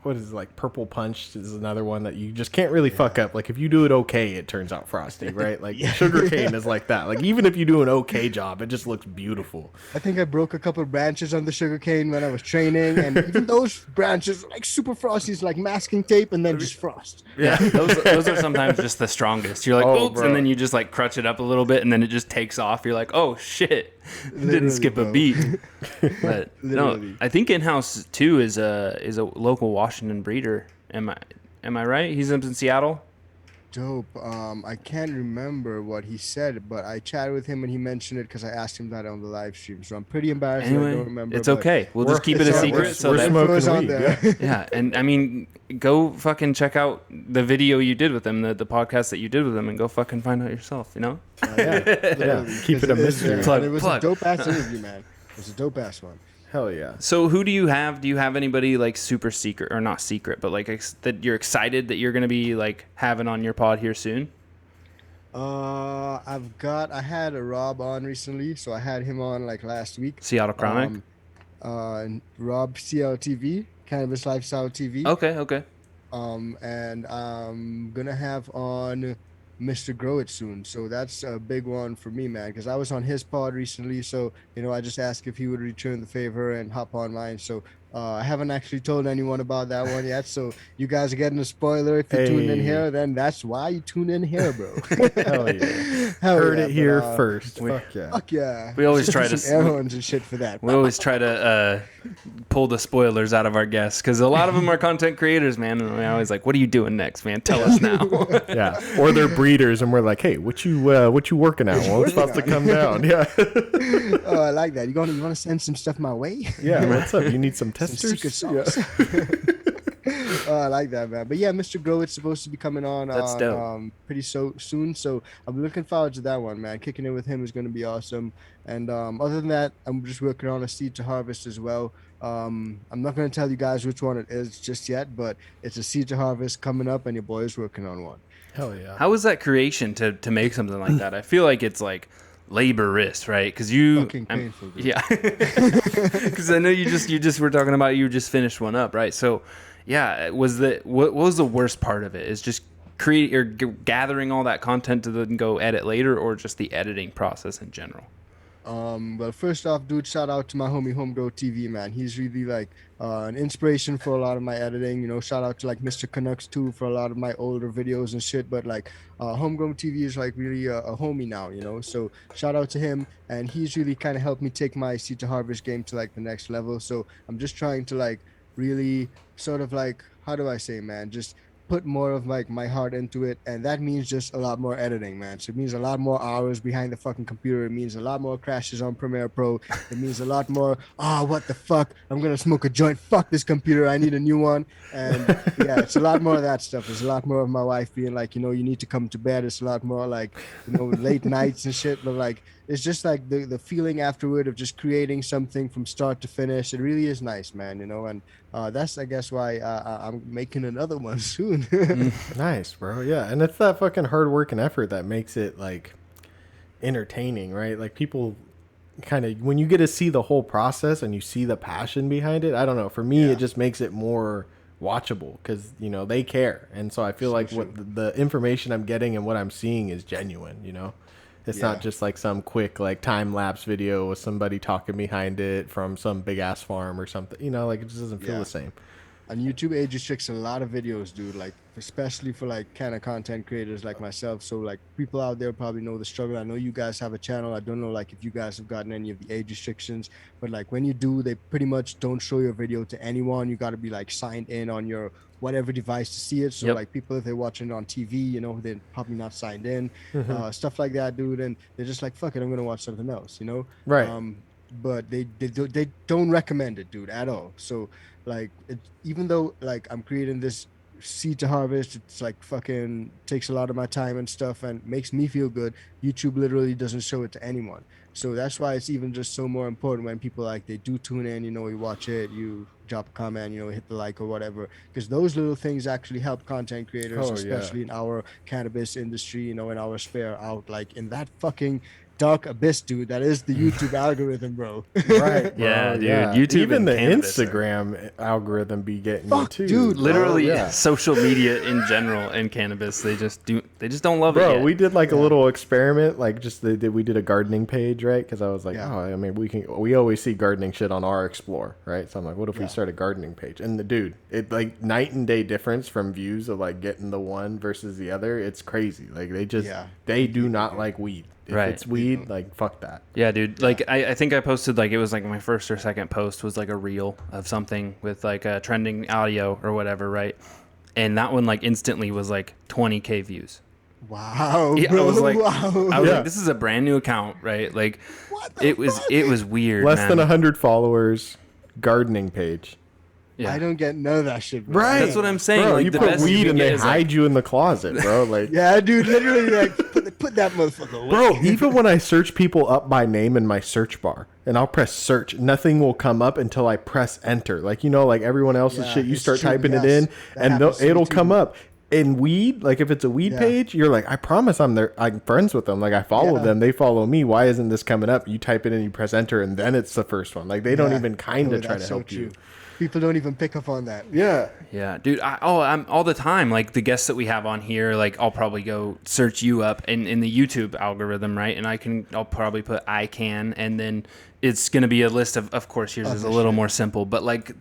What is it, purple punch is another one that you just can't really fuck up. If you do it okay, it turns out frosty, right? Sugarcane is like that. Even if you do an okay job, it just looks beautiful. I think I broke a couple of branches on the sugarcane when I was training, and even those branches super frosty, it's like masking tape and then just frost. Yeah, those are sometimes just the strongest. You're oops, bro. And then you just crutch it up a little bit, and then it just takes off. You're like, oh shit, didn't skip a beat. But no, I think in-house too is a local Washington breeder. Am I right? He's up in Seattle. Dope. I can't remember what he said, but I chatted with him and he mentioned it because I asked him that on the live stream. So I'm pretty embarrassed. Anyway, I don't remember. It's okay. We'll just keep it a secret. So that smoking on there. Yeah, and I mean, go fucking check out the video you did with him, the podcast that you did with him, and go fucking find out yourself. Yeah. Keep it a mystery. It was a dope ass interview, man. It was a dope ass one. Hell yeah. So who do you have? Do you have anybody super secret, or not secret, but that you're excited that you're going to be having on your pod here soon? I had a Rob on recently, so I had him on last week. Seattle Chronic? Rob CLTV, Cannabis Lifestyle TV. Okay. And I'm going to have on Mr. Grow It soon. So that's a big one for me, man, because I was on his pod recently. So, I just asked if he would return the favor and hop on mine. So I haven't actually told anyone about that one yet. So you guys are getting a spoiler. If you tuned in here, then that's why you tune in here, bro. Hell yeah. Heard it here first. Fuck yeah. We always try to air horns and shit for that. We always try to pull the spoilers out of our guests, because a lot of them are content creators, man. And we're always like, what are you doing next, man? Tell us now. Yeah. Or they're breeders and we're like, hey, what you working at? Well, it's about to come down. Yeah. Oh, I like that. You want to send some stuff my way? Yeah. What's up? You need some tests? Testers. sauce. I like that, man. But yeah, Mr. Grow, it's supposed to be coming on That's dope. pretty soon. So I'm looking forward to that one, man. Kicking it with him is going to be awesome. And other than that, I'm just working on a seed to harvest as well. I'm not going to tell you guys which one it is just yet, but it's a seed to harvest coming up, and your boy is working on one. Hell yeah. How was that creation to make something like that? I feel like it's like laborious, right? Because you Fucking painful, dude. yeah, because I know you just were talking about you just finished one up, right? So yeah, what was the worst part of it? Is just create or gathering all that content to then go edit later, or just the editing process in general? Well, first off, dude, shout out to my homie Homegrow TV, man. He's really like an inspiration for a lot of my editing. You know, shout out to like Mr. Canucks too for a lot of my older videos and shit. But like, Homegrown TV is like really a homie now, you know. So shout out to him, and he's really kind of helped me take my seed to harvest game to like the next level. So I'm just trying to like really sort of like, how do I say, man, just put more of like my heart into it, and that means just a lot more editing, man. So it means a lot more hours behind the fucking computer. It means a lot more crashes on Premiere Pro. It means a lot more what the fuck, I'm gonna smoke a joint, fuck this computer, I need a new one. And yeah, it's a lot more of that stuff. There's a lot more of my wife being like, you know, you need to come to bed. It's a lot more like, you know, late nights and shit. But like, it's just like the feeling afterward of just creating something from start to finish. It really is nice, man, you know. And that's, I guess, why I'm making another one soon. Nice, bro. Yeah, and it's that fucking hard work and effort that makes it like entertaining, right? Like people kind of, when you get to see the whole process and you see the passion behind it, I don't know, for me it just makes it more watchable because, you know, they care. And so I feel like what the information I'm getting and what I'm seeing is genuine, you know. It's not just like some quick like time lapse video with somebody talking behind it from some big ass farm or something, you know, like it just doesn't feel the same. And YouTube age restricts a lot of videos, dude, like especially for like kind of content creators like myself. So like people out there probably know the struggle. I know you guys have a channel. I don't know like if you guys have gotten any of the age restrictions, but like when you do, they pretty much don't show your video to anyone. You got to be like signed in on your whatever device to see it. So like people, if they're watching it on TV, you know, they're probably not signed in, stuff like that, dude. And they're just like, fuck it, I'm going to watch something else, you know? Right. But they don't recommend it, dude, at all. So like, even though like I'm creating this seed to harvest, it's like fucking takes a lot of my time and stuff and makes me feel good. YouTube literally doesn't show it to anyone. So that's why it's even just so more important when people like they do tune in, you know, you watch it, you drop a comment, you know, hit the like or whatever, because those little things actually help content creators, especially in our cannabis industry, you know, in our sphere out, like in that fucking dark abyss, dude, that is the YouTube algorithm, bro. Right, bro. Yeah, dude. YouTube, even the cannabis Instagram algorithm be getting you too, dude. Literally, social media in general and cannabis, they just don't love it bro. yet. We did like a little experiment, like we did a gardening page, right? Because I was like, I mean, we always see gardening shit on our Explore, right? So I'm like, what if we start a gardening page? And it like night and day difference from views of like getting the one versus the other. It's crazy. Like they do not like weed. If it's weed, like fuck that. Yeah, dude. Like I think I posted like it was like my first or second post was like a reel of something with like a trending audio or whatever, right? And that one like instantly was like 20K views. Wow. Yeah, bro, I was like, wow. like, this is a brand new account, right? Like it was weird. Less than 100 followers, gardening page. Yeah. I don't get none of that shit, bro. Right. That's what I'm saying. Bro, like you the put best weed you and can they get is hide you in the closet, bro. Like, yeah, dude, literally, like, put that motherfucker away. bro, even when I search people up by name in my search bar, and I'll press search, nothing will come up until I press enter. Like, you know, like everyone else's shit, you start typing it in, and it'll come up. In weed, like if it's a weed page, you're like, I promise I'm friends with them. Like I follow them, they follow me. Why isn't this coming up? You type it in, you press enter, and then it's the first one. Like they don't even kind of try to help you. People don't even pick up on that. Yeah, dude. I'm all the time. Like the guests that we have on here, like I'll probably go search you up in the YouTube algorithm, right? And I'll probably put iCan, and then it's gonna be a list of course yours is a little more simple, but like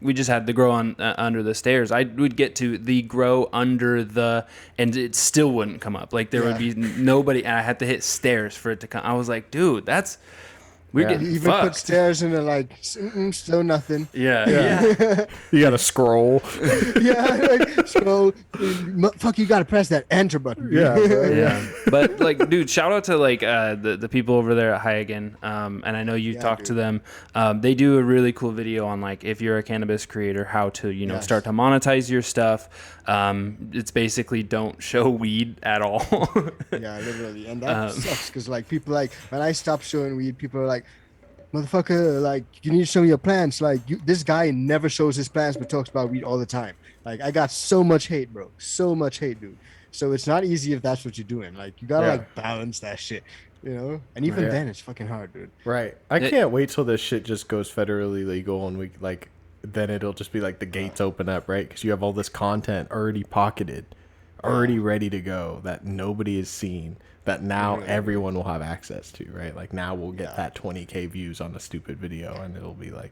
we just had the grow on under the stairs. I would get to the grow under the, and it still wouldn't come up. Like there would be nobody, and I had to hit stairs for it to come. I was like, dude, that's We're Yeah. getting You even put fucked. stairs and they're like, still nothing. Yeah. You got to scroll. Yeah, like, so fuck, you gotta press that enter button. Yeah, bro. Yeah, but like, dude, shout out to like the people over there at High Again, and I know you talked to them. They do a really cool video on like if you're a cannabis creator, how to start to monetize your stuff. It's basically don't show weed at all. Yeah, literally, and that sucks because like people like when I stop showing weed, people are like, motherfucker, like you need to show me your plants. Like this guy never shows his plants but talks about weed all the time. Like I got so much hate, bro, so much hate, dude. So it's not easy if that's what you're doing. Like you gotta like balance that shit, and even then it's fucking hard, dude. Right. I can't wait till this shit just goes federally legal and we like then it'll just be like the gates open up, right? Because you have all this content already pocketed, already ready to go that nobody has seen, that now everyone will have access to, right? Like now we'll get that 20K views on a stupid video and it'll be like,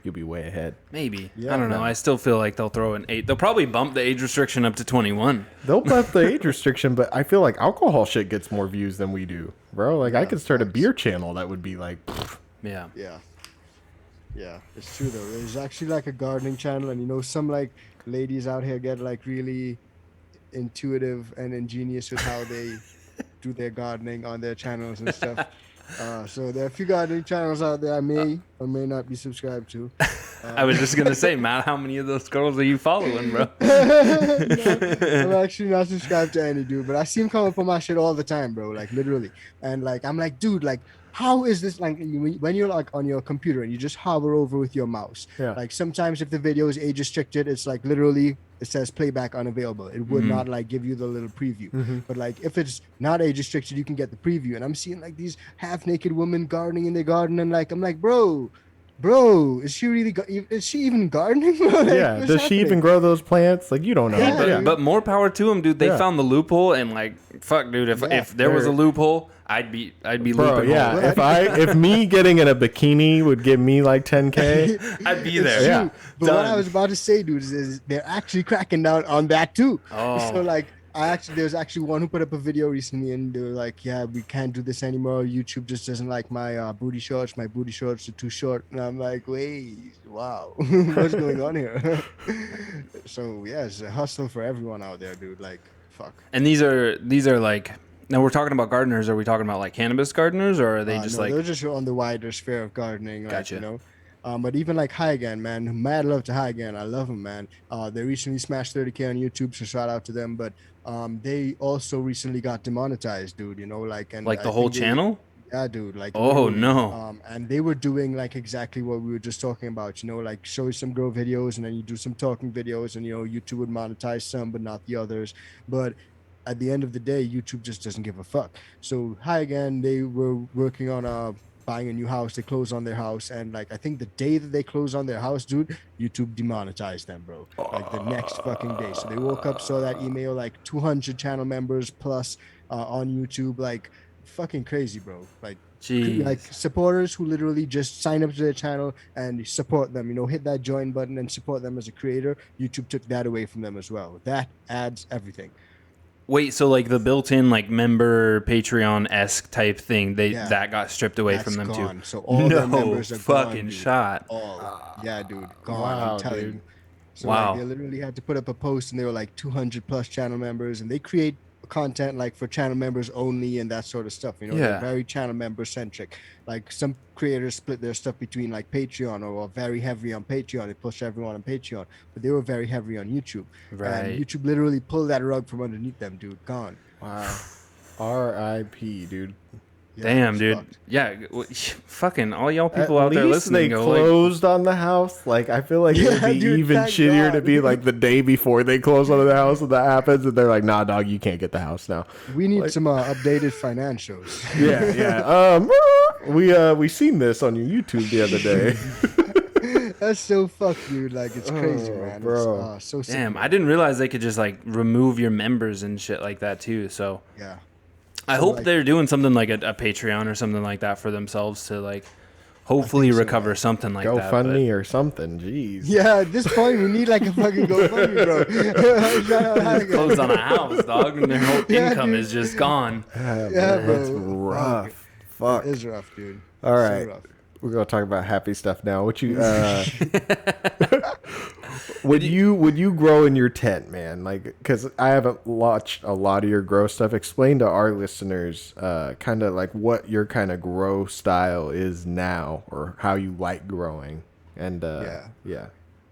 you'll be way ahead. Maybe. I don't know. I still feel like they'll throw an 8. They'll probably bump the age restriction up to 21. They'll bump the age restriction, but I feel like alcohol shit gets more views than we do, bro. Like I could start a beer channel that would be like, pfft. Yeah, it's true though. There's actually like a gardening channel, and some like ladies out here get like really intuitive and ingenious with how they do their gardening on their channels and stuff. So there are a few gardening channels out there I may or may not be subscribed to. I was just gonna say, Matt, how many of those girls are you following, bro? I'm actually not subscribed to any, dude, but I see him come up on my shit all the time, bro, like literally. And like I'm like, dude, like how is this, like when you're like on your computer and you just hover over with your mouse, like sometimes if the video is age restricted, it's like literally it says playback unavailable. It would not like give you the little preview. But like if it's not age restricted, you can get the preview. And I'm seeing like these half naked women gardening in their garden, and like I'm like, bro, is she really is she even gardening? Like, yeah, does she even grow those plants? Like you don't know. But more power to them, dude. They found the loophole, and like fuck, dude. If there was a loophole, I'd be looping. Yeah, if me getting in a bikini would give me like 10K, I'd be there. Yeah. But what I was about to say, dude, is they're actually cracking down on that too. So like there's actually one who put up a video recently, and they were like, yeah, we can't do this anymore. YouTube just doesn't like my booty shorts. My booty shorts are too short. And I'm like, wait, wow, what's going on here? So yeah, it's a hustle for everyone out there, dude. Like, fuck. And these are like, now we're talking about gardeners. Are we talking about like cannabis gardeners, or are they just no, like? They're just on the wider sphere of gardening. Like, Gotcha. But even like High Again, man, mad love to High Again. I love them, man. They recently smashed 30K on YouTube, so shout out to them. But they also recently got demonetized, dude. And like the whole channel? Yeah, dude. Like, oh no. And they were doing like exactly what we were just talking about. Like show you some grow videos, and then you do some talking videos, and YouTube would monetize some, but not the others. But at the end of the day, YouTube just doesn't give a fuck. So High Again, they were working on buying a new house. They closed on their house, and like I think the day that they closed on their house, dude, YouTube demonetized them, bro. Like the next fucking day. So they woke up, saw that email, like 200 channel members plus on YouTube, like fucking crazy, bro. Like Jeez. Like supporters who literally just sign up to their channel and support them, hit that join button and support them as a creator. YouTube took that away from them as well. That adds everything. Wait, so like the built-in like member Patreon-esque type thing, that got stripped away from them gone. too. So all their members are fucking gone, shot. Yeah, dude, gone. Wow, I'm telling dude. you. So Wow. like, they literally had to put up a post, and they were like 200 plus channel members, and they create content like for channel members only and that sort of stuff. They're very channel member centric. Like some creators split their stuff between like Patreon or very heavy on Patreon. They push everyone on Patreon, but they were very heavy on YouTube. Right. And YouTube literally pulled that rug from underneath them, dude. Gone. Wow. R.I.P. dude. Yeah, Damn, it's dude. fucked. Yeah, fucking all y'all people At out there least listening. they Go closed on the house. Like I feel like it would be dude, even thank shittier God. to be like the day before they close on the house and that happens, and they're like, "Nah, dog, you can't get the house now." We need some updated financials. Yeah. We seen this on your YouTube the other day. That's so fucked, dude. Like it's crazy, man. bro. It's, so sick. Damn, I didn't realize they could just like remove your members and shit like that too. So Yeah. I hope they're doing something like a Patreon or something like that for themselves to like hopefully recover something like that. GoFundMe or something. Jeez. Yeah, at this point, we need like a fucking GoFundMe, bro. Closed on a house, dog, and their whole income is just gone. Yeah, bro. That's rough. Fuck. It is rough, dude. All right. So rough. We're gonna talk about happy stuff now. What you would you grow in your tent, man? Like, because I haven't watched a lot of your grow stuff. Explain to our listeners, kind of like what your kind of grow style is now, or how you like growing. And yeah.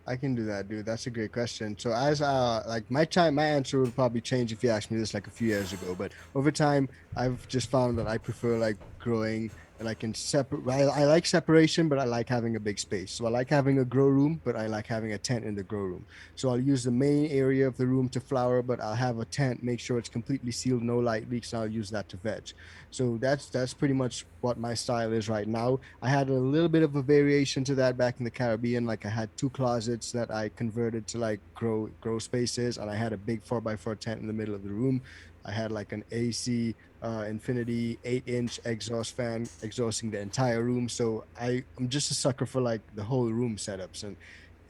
I can do that, dude. That's a great question. So as like my answer would probably change if you asked me this like a few years ago. But over time, I've just found that I prefer like growing like in separate. I like separation, but I like having a big space. So I like having a grow room, but I like having a tent in the grow room. So I'll use the main area of the room to flower, but I'll have a tent, make sure it's completely sealed, no light leaks, and I'll use that to veg. So that's pretty much what my style is right now. I had a little bit of a variation to that back in the Caribbean. Like I had 2 closets that I converted to like grow spaces, and I had a big 4x4 tent in the middle of the room. I had like an AC Infinity 8-inch exhaust fan exhausting the entire room. So I'm just a sucker for like the whole room setups. And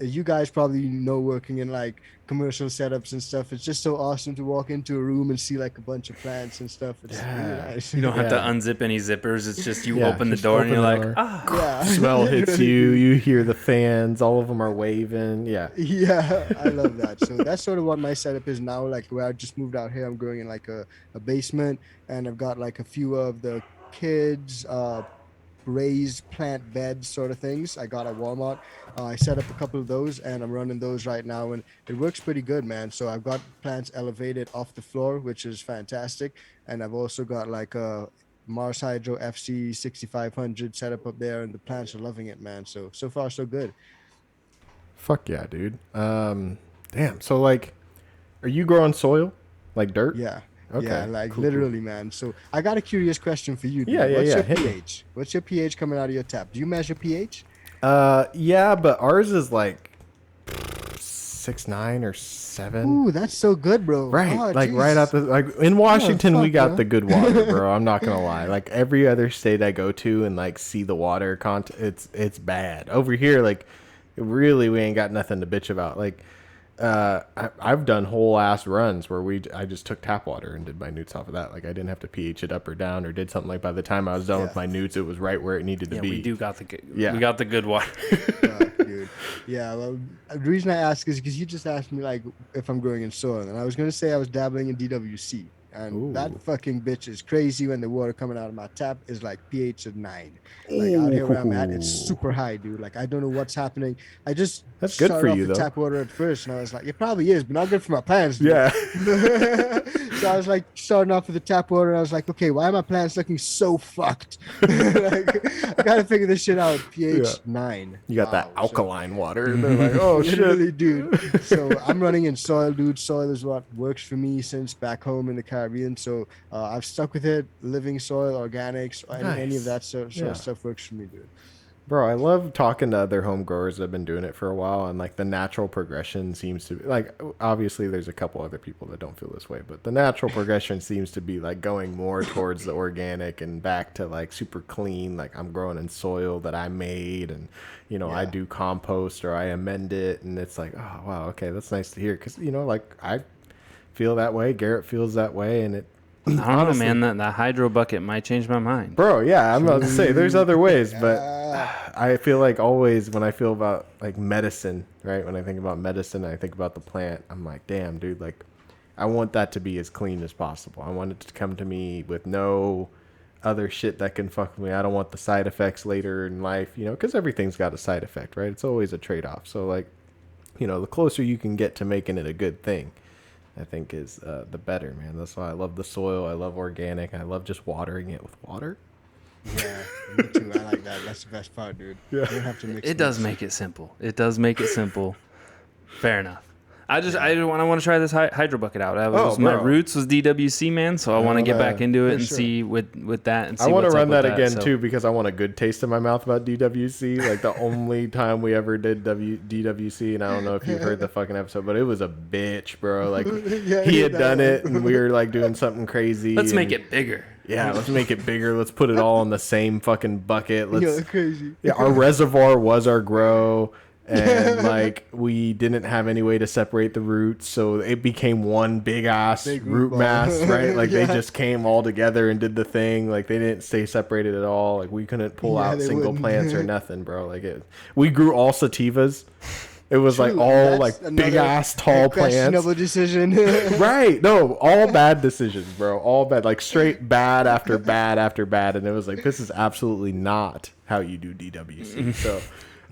you guys probably know, working in like commercial setups and stuff, it's just so awesome to walk into a room and see like a bunch of plants and stuff. It's really nice. You don't have to unzip any zippers. It's just you open the door and you're like, yeah. Smell hits you. You hear the fans. All of them are waving. Yeah. Yeah, I love that. So that's sort of what my setup is now. Like where I just moved out here, I'm growing in like a basement, and I've got like a few of the kids raised plant beds sort of things I got at Walmart. I set up a couple of those, and I'm running those right now, and it works pretty good, man. So I've got plants elevated off the floor, which is fantastic, and I've also got like a Mars Hydro FC 6500 set up there, and the plants are loving it, man. So far so good. Fuck yeah, dude. Damn. So like, are you growing soil, like dirt? Yeah. Okay, Yeah, like cool, literally, man. So I got a curious question for you, dude. Yeah. What's your Hit me. pH? What's your pH coming out of your tap? Do you measure pH? Yeah, but ours is like 6.9 or 7. Ooh, that's so good, bro. Right, Oh, like geez. right out the like in Washington, we fuck, got bro. the good water, bro. I'm not gonna lie. Like every other state I go to and like see the water content, it's bad. Over here, like really, we ain't got nothing to bitch about. Like I've done whole ass runs where I just took tap water and did my newts off of that. Like I didn't have to pH it up or down or did something. Like by the time I was done with my newts, it was right where it needed to be. we do got the good. Yeah. We got the good water. Fuck, dude. Yeah, well, the reason I ask is because you just asked me like if I'm growing in soil, and I was gonna say I was dabbling in DWC, and that fucking bitch is crazy when the water coming out of my tap is like pH of 9. Like out here where I'm at, it's super high, dude. Like I don't know what's happening. I just That's good started for off you, with though. tap water at first, and I was like, it probably is, but not good for my plants, dude. Yeah. So I was like starting off with the tap water, and I was like, okay, why are my plants looking so fucked? Like, I gotta figure this shit out. pH 9. You got that Wow, so- alkaline water. And they're like, oh Literally, shit. dude. So I'm running in soil, dude. Soil is what works for me since back home in the Caribbean. So I've stuck with it. Living soil, organics, any of that sort of stuff works for me, dude. Bro, I love talking to other home growers that have been doing it for a while, and like the natural progression seems to be like, obviously there's a couple other people that don't feel this way, but the natural progression seems to be like going more towards the organic and back to like super clean. Like I'm growing in soil that I made, and you know, I do compost or I amend it, and it's like, oh wow, okay, that's nice to hear, because you know, like I feel that way, Garrett feels that way, and it I don't know, man. That hydro bucket might change my mind. Bro, yeah, I'm about to say there's other ways, but I feel like always when I feel about like medicine, right? When I think about medicine, I think about the plant. I'm like, damn, dude, like I want that to be as clean as possible. I want it to come to me with no other shit that can fuck with me. I don't want the side effects later in life, you know, because everything's got a side effect, right? It's always a trade-off. So like, you know, the closer you can get to making it a good thing, I think is the better, man. That's why I love the soil. I love organic. I love just watering it with water. Yeah, me too. I like that. That's the best part, dude. Yeah. You don't have to mix It does make it simple. It does make it simple. Fair enough. I want to try this hydro bucket out. My roots was DWC, man, so I want to get back into it and see with that. And see I want to what's run up that with again so. too, because I want a good taste in my mouth about DWC. Like the only time we ever did DWC, and I don't know if you heard the fucking episode, but it was a bitch, bro. Like he had done it, and we were like doing something crazy. Let's make it bigger. Yeah, let's make it bigger. Let's put it all in the same fucking bucket. Yo, crazy. Yeah, our reservoir was our grow. and like we didn't have any way to separate the roots, so it became one big ass root mass, right? Like they just came all together and did the thing. Like they didn't stay separated at all. Like we couldn't pull out single plants or nothing, bro. Like we grew all sativas. It was like all like big ass tall plants. Questionable decision. Right. No, all bad decisions, bro. All bad. Like straight bad after bad after bad. And it was like, this is absolutely not how you do DWC. So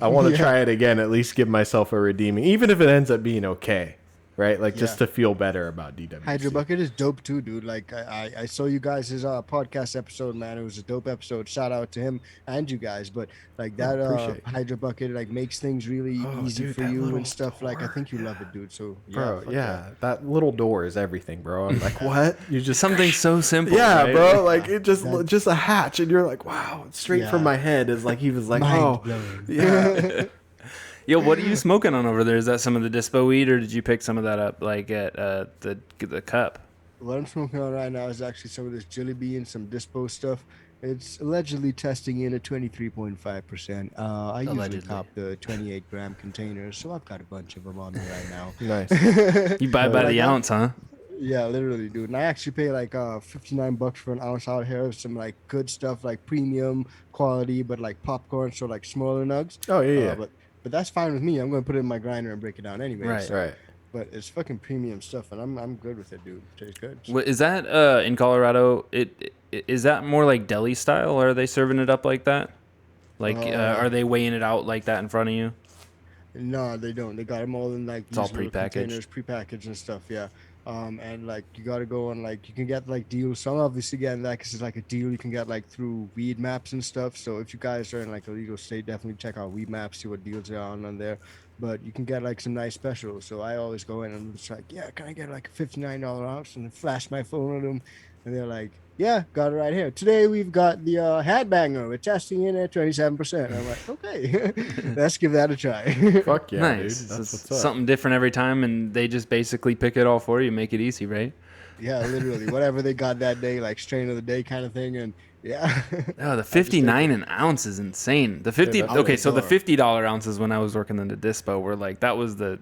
I want to try it again, at least give myself a redeeming, even if it ends up being okay. Right, like just to feel better about DWC. Hydro Bucket is dope too, dude. Like I saw you guys' podcast episode, man. It was a dope episode. Shout out to him and you guys. But like that Hydro Bucket like makes things really easy for you and stuff. Door. Like I think you love it, dude. So bro, that little door is everything, bro. I'm like, what? You just something so simple. Yeah, right? Bro. Like it just a hatch, and you're like, wow. Straight from my head is like he was like, yeah. Yo, what are you smoking on over there? Is that some of the dispo weed, or did you pick some of that up like at the cup? What I'm smoking on right now is actually some of this Jelly Bean and some dispo stuff. It's allegedly testing in at 23.5%. I usually cop the 28-gram containers, so I've got a bunch of them on me right now. Nice. You buy by the ounce, huh? Yeah, literally, dude. And I actually pay like $59 for an ounce out here of some like good stuff, like premium quality, but like popcorn, so like smaller nugs. Oh yeah. But that's fine with me. I'm going to put it in my grinder and break it down anyway. Right, right. But it's fucking premium stuff, and I'm good with it, dude. It tastes good. What, is that in Colorado? Is that more like deli style, or are they serving it up like that? Like, are they weighing it out like that in front of you? No, they don't. They got them all in like it's all prepackaged, prepackaged and stuff. Yeah. And like you got to go on like you can get like deals. So I'm obviously getting that because it's like a deal you can get like through weed maps and stuff. So if you guys are in like a legal state, definitely check out weed maps, see what deals are on there. But you can get like some nice specials. So I always go in and I'm just like, yeah, can I get like a $59 ounce, and then flash my phone at them, and they're like, yeah, got it right here. Today we've got the Headbanger. We're testing in at 27%. I'm like, okay, let's give that a try. Fuck yeah, nice. Dude. That's what's up. Something different every time, and they just basically pick it all for you, make it easy, right? Yeah, literally. Whatever they got that day, like strain of the day kind of thing, and yeah. Oh, the 59 an ounce is insane. The 50. Okay, so the $50 ounces when I was working in the dispo were like that was the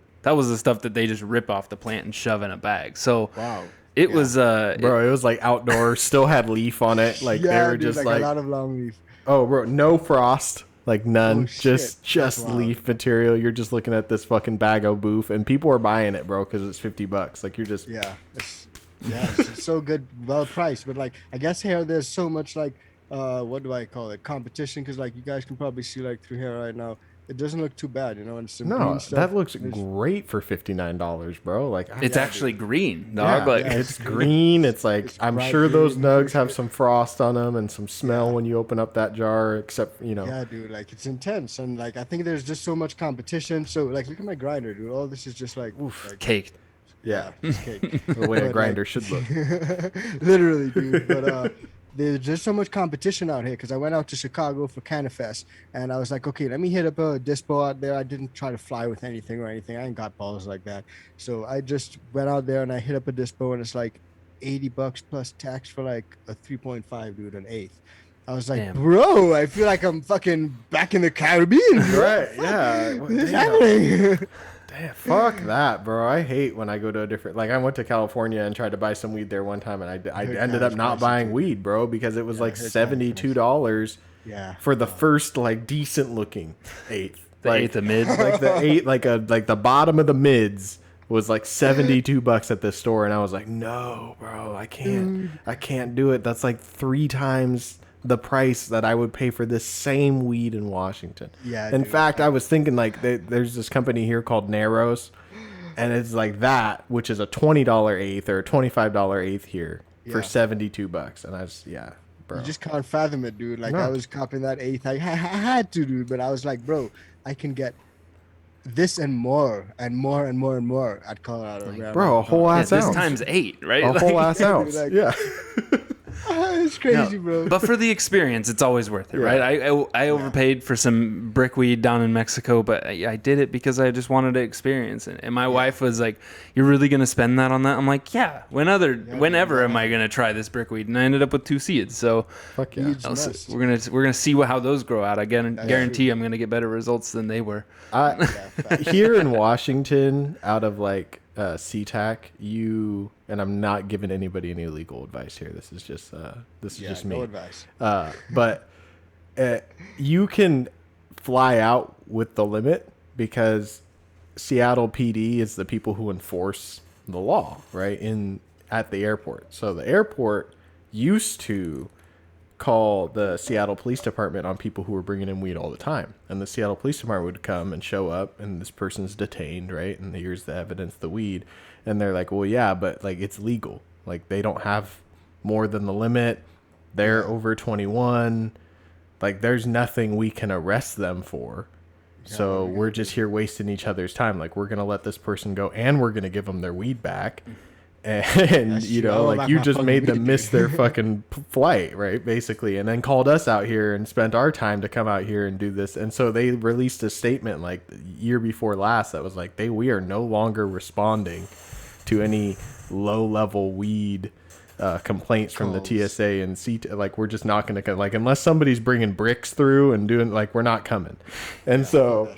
stuff that they just rip off the plant and shove in a bag. So wow. It was bro, it was like outdoor, still had leaf on it. Like they were just like a lot of long leaf. Oh, bro, no frost, like none. Oh, just leaf material. You're just looking at this fucking bag of boof, and people are buying it, bro, because it's $50. Like you're just it's so good, well priced. But like I guess here there's so much like what do I call it, competition, because like you guys can probably see like through here right now. It doesn't look too bad, you know. And some green stuff. That looks great for $59, bro. Like it's actually green, dog. It's green. It's like I'm sure those nugs have some frost on them and some smell when you open up that jar. Except Yeah, dude. Like it's intense, and like I think there's just so much competition. So like, look at my grinder, dude. All this is just like caked. Yeah, it's cake. The way a grinder should look. Literally, dude. But there's just so much competition out here because I went out to Chicago for CANNABIS, and I was like, okay, let me hit up a dispo out there. I didn't try to fly with anything or anything. I ain't got balls like that. So I just went out there and I hit up a dispo, and it's like $80 plus tax for like a 3.5, dude, an eighth. I was like, damn. Bro, I feel like I'm fucking back in the Caribbean. Right, yeah. What is happening? Damn, fuck that, bro. I hate when I go to a different... Like, I went to California and tried to buy some weed there one time, and I ended up not buying weed, bro, because it was like $72 for the first, like, decent-looking eighth. The eighth of mids? Like, the eighth, like the bottom of the mids was like $72 at this store, and I was like, no, bro, I can't do it. That's like 3 times... the price that I would pay for this same weed in Washington. Yeah. In fact, I was thinking like there's this company here called Narrows, and it's like that, which is a $20 eighth or a $25 eighth here for $72, and I was bro. You just can't fathom it, dude. Like I was copping that eighth. I had to, dude, but I was like, bro, I can get this and more and more and more and more at Colorado. Like, bro, a whole ass ounce. This times 8, right? A whole ass ounce. Like, yeah. It's crazy, bro. But for the experience, it's always worth it, right? I overpaid for some brickweed down in Mexico, but I did it because I just wanted to experience it. And my wife was like, "You're really gonna spend that on that?" I'm like, "Yeah. Whenever am I gonna try this brickweed?" And I ended up with 2 seeds. So Fuck yeah. we're gonna see how those grow out. I guarantee I'm gonna get better results than they were. Here in Washington, out of like SeaTac, and I'm not giving anybody any legal advice here. This is just me. No advice. But you can fly out with the limit because Seattle PD is the people who enforce the law, right? At the airport. So the airport used to call the Seattle Police Department on people who were bringing in weed all the time. And the Seattle Police Department would come and show up, and this person's detained, right? And here's the evidence, the weed. And they're like, well, yeah, but like it's legal. Like they don't have more than the limit. They're over 21. Like there's nothing we can arrest them for. So we're just here wasting each other's time. Like we're going to let this person go, and we're going to give them their weed back. And you know, like you just made them miss their fucking flight, right? Basically, and then called us out here and spent our time to come out here and do this. And so they released a statement like the year before last that was like, we are no longer responding to any low level weed complaints from the TSA and like we're just not going to like unless somebody's bringing bricks through and doing like we're not coming. And so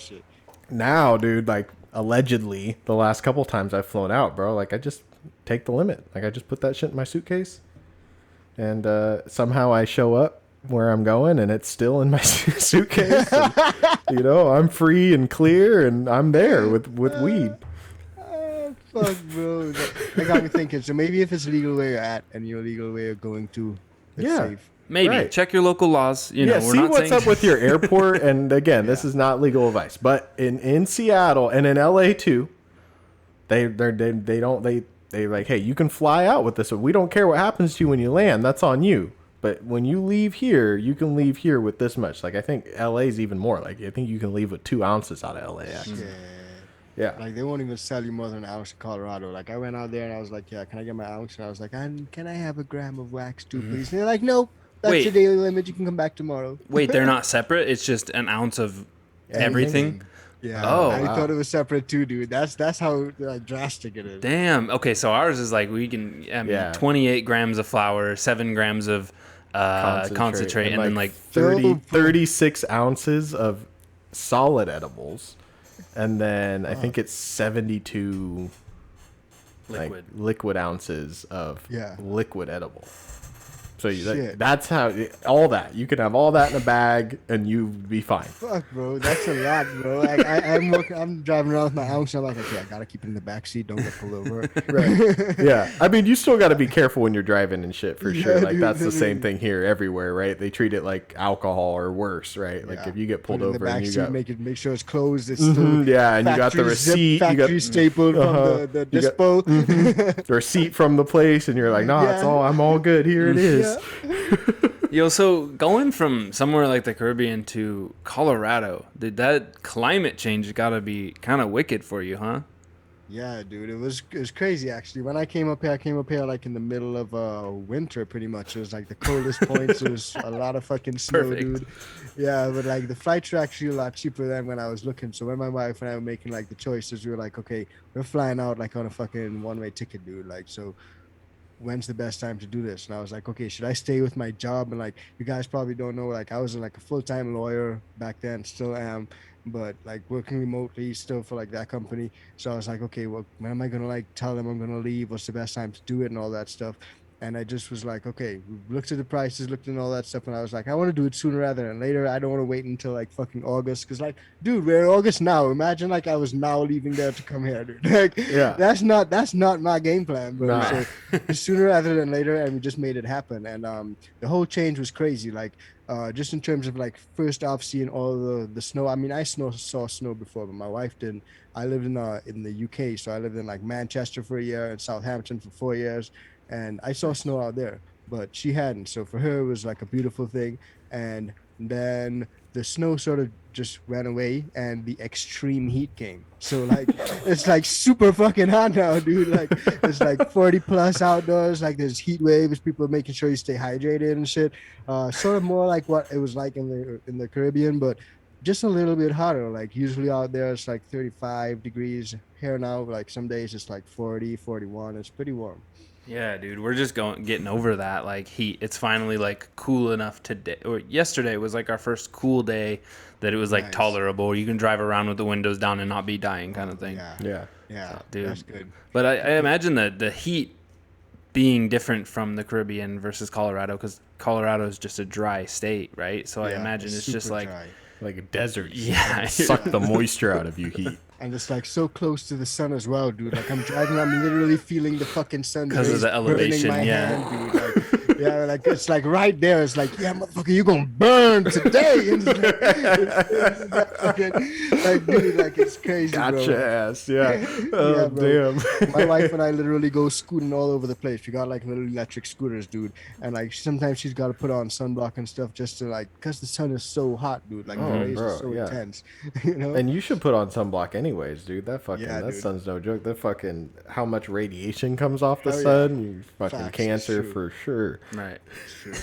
now, dude, like allegedly the last couple times I've flown out, bro, like I just take the limit. Like I just put that shit in my suitcase, and somehow I show up where I'm going, and it's still in my suitcase. And, you know, I'm free and clear, and I'm there with weed. Fuck, bro. That got me thinking. So maybe if it's legal where you're at and you're legal where you're going to, it's safe. Maybe check your local laws. You know, we're see not what's saying... up with your airport. And again, this is not legal advice, but in Seattle and in LA too, they like, hey, you can fly out with this. We don't care what happens to you when you land. That's on you. But when you leave here, you can leave here with this much. Like I think LA's even more. Like I think you can leave with 2 ounces out of LA. Actually. Yeah. Like they won't even sell you more than an ounce in Colorado. Like I went out there and I was like, yeah, can I get my ounce? And I was like, can I have a gram of wax too, please? And they're like, nope, that's your daily limit. You can come back tomorrow. Wait, they're not separate? It's just an ounce of everything? Yeah. Oh, I thought it was separate too, dude. That's how drastic it is. Damn. Okay, so ours is like we can 28 grams of flour, 7 grams of concentrate, and then like 36 ounces of solid edibles. And then I think it's 72 liquid ounces of liquid edible. So that's how all that you can have all that in a bag and you'd be fine. Fuck, bro, that's a lot, bro. I'm driving around with my ounce. And I'm like, okay, I gotta keep it in the back seat. Don't get pulled over. Right? Yeah. I mean, you still got to be careful when you're driving and shit for sure. Like that's the same thing here everywhere, right? They treat it like alcohol or worse, right? Like if you get pulled over and you got make sure it's closed. It's still and you got the receipt, factory stapled from the dispo, the receipt from the place, and you're like, nah, I'm all good. Here it is. Yo, so going from somewhere like the Caribbean to Colorado, did that climate change gotta be kind of wicked for you, huh? Yeah, dude, it was crazy actually. When I came up here like in the middle of winter, pretty much. It was like the coldest points. It was a lot of fucking snow, dude. Yeah, but like the flights were actually a lot cheaper than when I was looking. So when my wife and I were making like the choices, we were like, okay, we're flying out like on a fucking one-way ticket, dude. Like so. When's the best time to do this? And I was like, okay, should I stay with my job? And like, you guys probably don't know, like I was like a full-time lawyer back then, still am, but like working remotely still for like that company. So I was like, okay, well, when am I going to like tell them I'm going to leave? What's the best time to do it and all that stuff? And I just was like, okay, we looked at the prices, looked at all that stuff, and I was like, I want to do it sooner rather than later. I don't want to wait until like fucking August, because like, dude, we're in August now. Imagine like I was now leaving there to come here, dude. Like, that's not my game plan, bro. Nah. So sooner rather than later, and we just made it happen. And the whole change was crazy. Like, just in terms of like first off seeing all the snow. I mean, I saw snow before, but my wife didn't. I lived in the UK, so I lived in like Manchester for a year and Southampton for 4 years. And I saw snow out there, but she hadn't. So for her, it was like a beautiful thing. And then the snow sort of just went away and the extreme heat came. So like it's like super fucking hot now, dude. Like it's like 40 plus outdoors. Like there's heat waves. People are making sure you stay hydrated and shit. Sort of more like what it was like in the Caribbean, but just a little bit hotter. Like usually out there it's like 35 degrees. Here now, like some days it's like 40, 41. It's pretty warm. Yeah, dude, we're just getting over that like heat. It's finally like cool enough today. Or yesterday was like our first cool day that it was like tolerable. You can drive around with the windows down and not be dying, kind of thing. Yeah, so, dude. That's good. But I imagine that the heat being different from the Caribbean versus Colorado, because Colorado is just a dry state, right? So I imagine it's just like dry. Like a desert. Yeah, Suck the moisture out of you, heat. And it's like so close to the sun as well, dude. Like I'm driving, I'm literally feeling the fucking sun because of the elevation. My hand, dude. Like, yeah, like it's like right there. It's like, yeah, motherfucker, you're gonna burn today. And like, dude, like it's crazy, Gotcha bro. ass, yeah. Oh, damn. My wife and I literally go scooting all over the place. We got like little electric scooters, dude. And like sometimes she's got to put on sunblock and stuff just to like, because the sun is so hot, dude. Like the rays are so intense, you know. And you should put on sunblock anyways, dude. That fucking that dude. sun's no joke. That fucking how much radiation comes off the sun. You fucking Facts, cancer for sure. Right. It's true.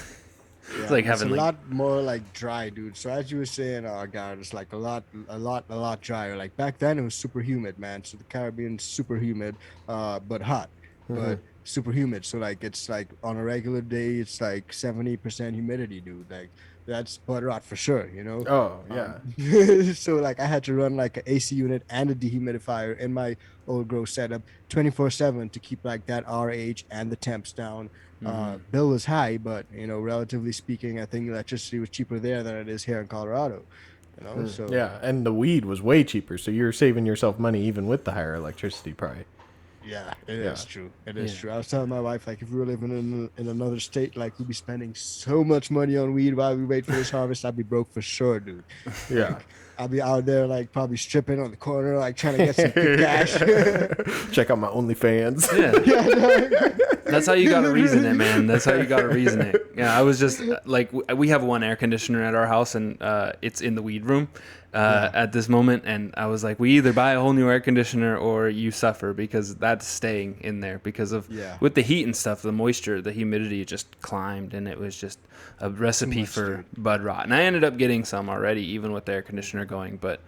It's like having a like lot more like dry, dude. So as you were saying, God, it's like a lot drier. Like back then, it was super humid, man. So the Caribbean's super humid, but hot, but super humid. So like it's like on a regular day, it's like 70% humidity, dude. Like that's butt rot for sure, you know. Oh yeah. So like I had to run like an AC unit and a dehumidifier in my old grow setup 24/7 to keep like that RH and the temps down. Bill was high, but you know, relatively speaking, I think electricity was cheaper there than it is here in Colorado. You know, so Yeah, and the weed was way cheaper, so you're saving yourself money even with the higher electricity price. yeah, it is true. It is true. I was telling my wife, like, if we were living in another state, like, we'd be spending so much money on weed while we wait for this harvest. I'd be broke for sure, dude. Yeah. Like, I'll be out there, like, probably stripping on the corner, like, trying to get some quick cash. Check out my OnlyFans. yeah. That's how you gotta reason it, man. That's how you gotta reason it. Yeah, I was just like, we have one air conditioner at our house, and it's in the weed room at this moment. And I was like, we either buy a whole new air conditioner or you suffer, because that's staying in there because of with the heat and stuff, the moisture, the humidity just climbed, and it was just a recipe for bud rot. And I ended up getting some already, even with the air conditioner going, but.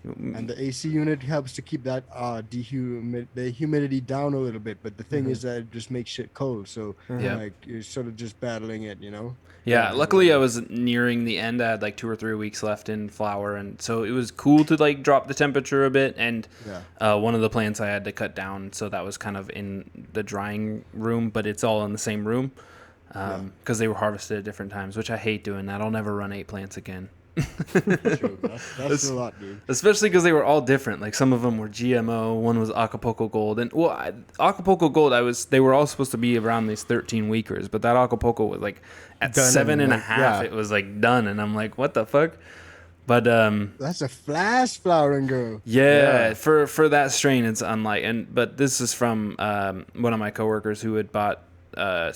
And the AC unit helps to keep that the humidity down a little bit, but the thing is that it just makes shit cold, so like you're sort of just battling it, you know. Yeah, luckily I was nearing the end. I had like 2 or 3 weeks left in flower, and so it was cool to like drop the temperature a bit. And one of the plants I had to cut down, so that was kind of in the drying room, but it's all in the same room because they were harvested at different times, which I hate doing that. I'll never run 8 plants again. That's a lot, dude. Especially because they were all different. Like some of them were GMO, one was Acapulco Gold, and Acapulco Gold, they were all supposed to be around these 13 weekers, but that Acapulco was like at done 7.5. It was like done, and I'm like, what the fuck? But that's a flash flowering girl. Yeah, for that strain, it's unlike. But this is from one of my coworkers who had bought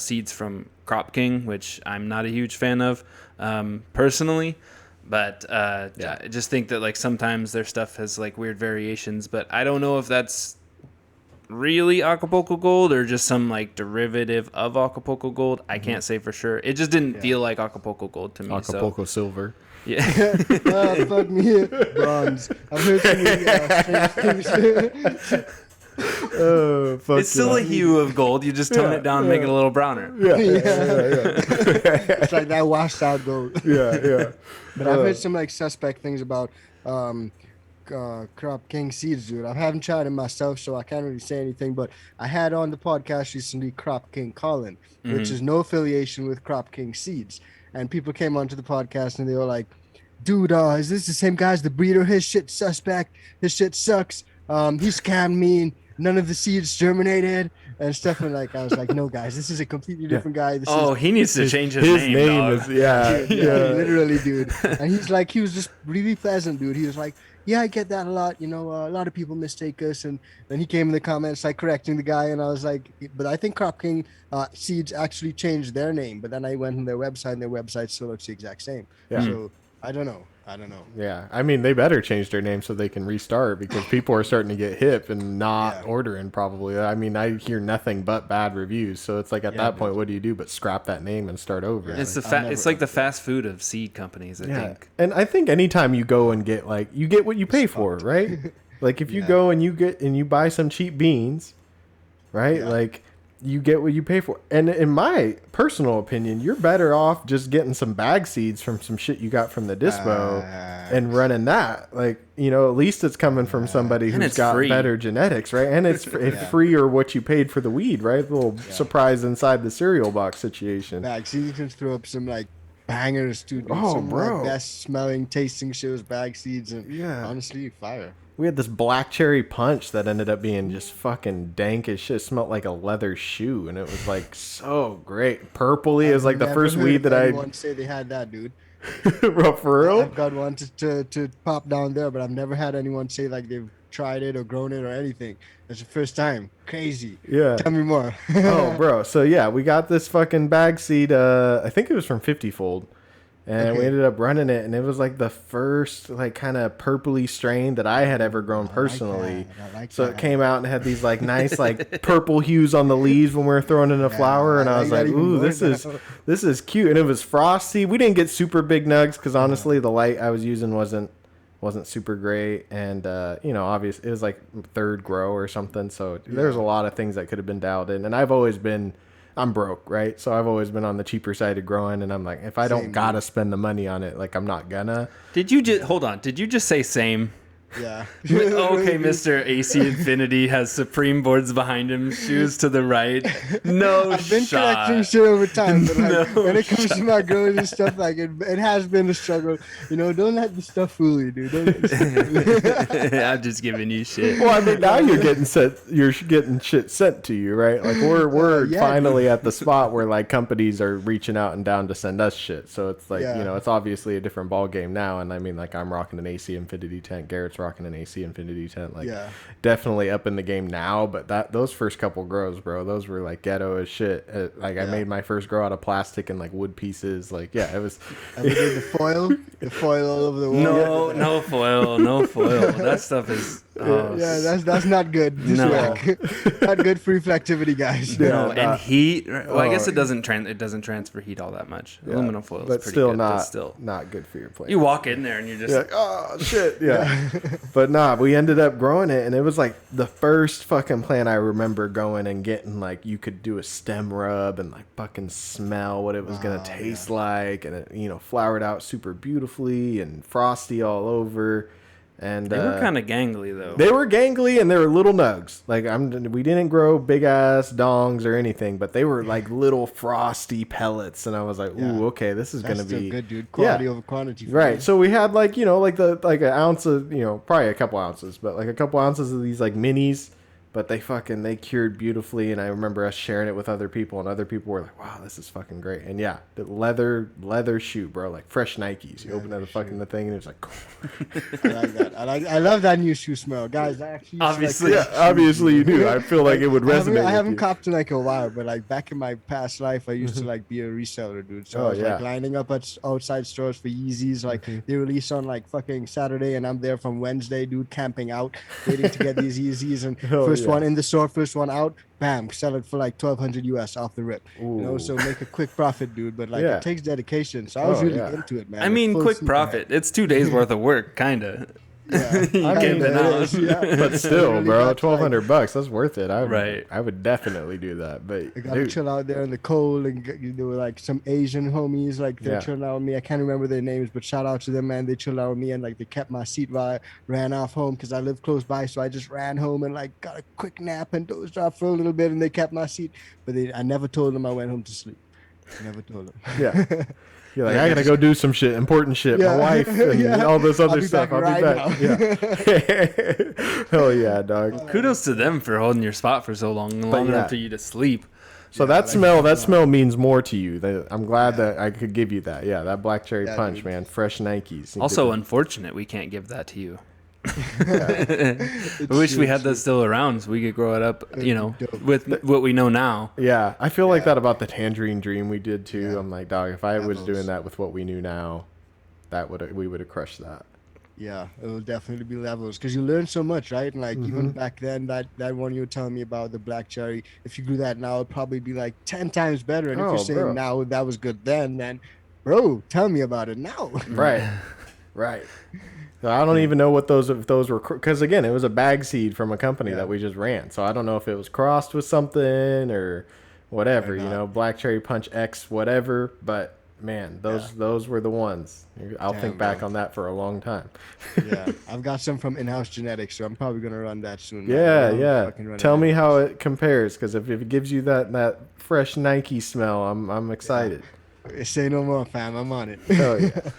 seeds from Crop King, which I'm not a huge fan of personally. But I just think that like sometimes their stuff has like weird variations, but I don't know if that's really Acapulco Gold or just some like derivative of Acapulco Gold. I can't say for sure. It just didn't feel like Acapulco Gold to me. Acapulco Silver. Yeah. Fuck me. Bronze. I've heard some strange things. Oh, fuck. It's still a hue of gold. You just tone it down and make it a little browner. Yeah. It's like that washed out gold. Yeah. But I've heard some like suspect things about Crop King seeds, dude. I haven't tried it myself, so I can't really say anything. But I had on the podcast recently Crop King Colin, which is no affiliation with Crop King seeds. And people came onto the podcast and they were like, dude, is this the same guy as the breeder? His shit suspect. His shit sucks. He scammed me. None of the seeds germinated and stuff. And like, I was like, no, guys, this is a completely different guy. He needs to change his name. His name is, literally, dude. And he's like, he was just really pleasant, dude. He was like, yeah, I get that a lot. You know, a lot of people mistake us. And then he came in the comments, like correcting the guy. And I was like, but I think Crop King seeds actually changed their name. But then I went on their website and their website still looks the exact same. Yeah. So I don't know. I don't know. Yeah, I mean, they better change their name so they can restart because people are starting to get hip and not ordering probably. I mean, I hear nothing but bad reviews. So it's like at that point, what do you do but scrap that name and start over? It's it's like the fast food of seed companies, I think. And I think anytime you go and get like, you get what you pay for, right? Like if you go and you buy some cheap beans, right? Like you get what you pay for. And in my personal opinion, you're better off just getting some bag seeds from some shit you got from the dispo and running that. Like, you know, at least it's coming from somebody who's got better genetics, right? And it's free or what you paid for the weed, right? The little surprise inside the cereal box situation. Bag seeds, you can throw up some like bangers too, dude. Oh, some bro. like best smelling, tasting shit was bag seeds, and honestly, fire. We had this black cherry punch that ended up being just fucking dank as shit. It smelled like a leather shoe, and it was like so great. Purpley is like the first weed that anyone say they had that, dude. Bro, for real? I've got one to pop down there, but I've never had anyone say like they've tried it or grown it or anything. It's the first time. Crazy. Yeah. Tell me more. Oh, bro. So yeah, we got this fucking bag seed. I think it was from 50 Fold. And we ended up running it, and it was like the first like kind of purpley strain that I had ever grown personally. So it came out and had these like nice like purple hues on the leaves when we were throwing in a flower, and I was like, ooh, this is cute. And it was frosty. We didn't get super big nugs because honestly the light I was using wasn't super great, and you know, obviously it was like third grow or something, so there's a lot of things that could have been dialed in. And I'm broke, right? So I've always been on the cheaper side of growing, and I'm like, if I don't gotta spend the money on it, like I'm not gonna. Did you just say same? Yeah. Okay, Mr. AC Infinity has Supreme boards behind him, shoes to the right. No I've been shot. collecting shit over time, but like, when it comes to my growing and stuff, like it has been a struggle. You know, don't let the stuff fool you, dude. Don't let the stuff I'm just giving you shit. Well, I mean, now you're getting shit sent to you, right? Like we're finally at the spot where like companies are reaching out and down to send us shit. So it's like, you know, it's obviously a different ball game now. And I mean, like I'm rocking an AC Infinity tent, Garrett's rocking an AC Infinity tent, like definitely up in the game now. But those first couple grows, bro, those were like ghetto as shit. I made my first grow out of plastic and like wood pieces. Like it was. I did the foil all over the wall. No foil. That stuff is. That's not good. Not good for reflectivity, guys. And heat. Well, I guess it doesn't transfer heat all that much. Aluminum foil is pretty still good, not but still not good for your plant. You walk in there and you're just like, oh shit, But nah, we ended up growing it, and it was like the first fucking plant I remember going and getting like you could do a stem rub and like fucking smell what it was gonna taste like, and it, you know, flowered out super beautifully and frosty all over. And they were kind of gangly though. They were gangly and they were little nugs. Like we didn't grow big ass dongs or anything, but they were like little frosty pellets. And I was like, ooh, okay, this is gonna be good, dude. Quality over quantity. Right. So we had like, you know, like an ounce of, you know, probably a couple ounces, but like a couple ounces of these like minis. But they cured beautifully, and I remember us sharing it with other people, and other people were like, "Wow, this is fucking great!" And yeah, the leather shoe, bro, like fresh Nikes. You open up the thing, and it's like, I like that. I love that new shoe smell, guys. I actually obviously you do. I feel like it would resonate. I haven't copped in like a while, but like back in my past life, I used to like be a reseller, dude. So I was like lining up at outside stores for Yeezys. Like they release on like fucking Saturday, and I'm there from Wednesday, dude, camping out, waiting to get these Yeezys. And first one in the store, first one out, bam, sell it for like $1,200 US off the rip. Ooh. You know, so make a quick profit, dude. But like it takes dedication. So I was really into it, man. I mean, quick profit. It's 2 days worth of work, kinda. But still, bro, $1,200, that's worth it. I would definitely do that. But I gotta chill out there in the cold, and there were like some Asian homies, like they're chilling out with me. I can't remember their names, but shout out to them, man. They chilled out with me, and like they kept my seat while I ran off home because I live close by. So I just ran home and like got a quick nap and dozed off for a little bit, and they kept my seat. But I never told them I went home to sleep. I never told them. Yeah. You're like, I gotta go do some shit, important shit. My wife and all this other stuff. I'll be back. Yeah. Hell yeah, dog. Kudos to them for holding your spot for so long enough for you to sleep. So that smell means more to you. I'm glad that I could give you that. Yeah, that black cherry punch, dude. Man. Fresh Nikes. Also unfortunate we can't give that to you. I wish we had that still around so we could grow it up, you know, with what we know now. Yeah, I feel like that about the tangerine dream we did too. I'm like, dog, if I was doing that with what we knew now, we would have crushed that. Yeah, it will definitely be levels because you learn so much, right? And like even Mm-hmm. back then, that one you were telling me about the black cherry, if you grew that now, it'd probably be like 10 times better. And if you're Oh, saying bro. now that was good then bro, tell me about it now. Right. Right. So I don't even know what if those were, because again, it was a bag seed from a company that we just ran. So I don't know if it was crossed with something or whatever, you know, Black Cherry Punch X, whatever. But man, those were the ones. I'll think back on that for a long time. Yeah, I've got some from in-house genetics, so I'm probably gonna run that soon. Yeah. Tell me how it compares, because if it gives you that fresh Nike smell, I'm excited. Say no more, fam. I'm on it. Oh yeah.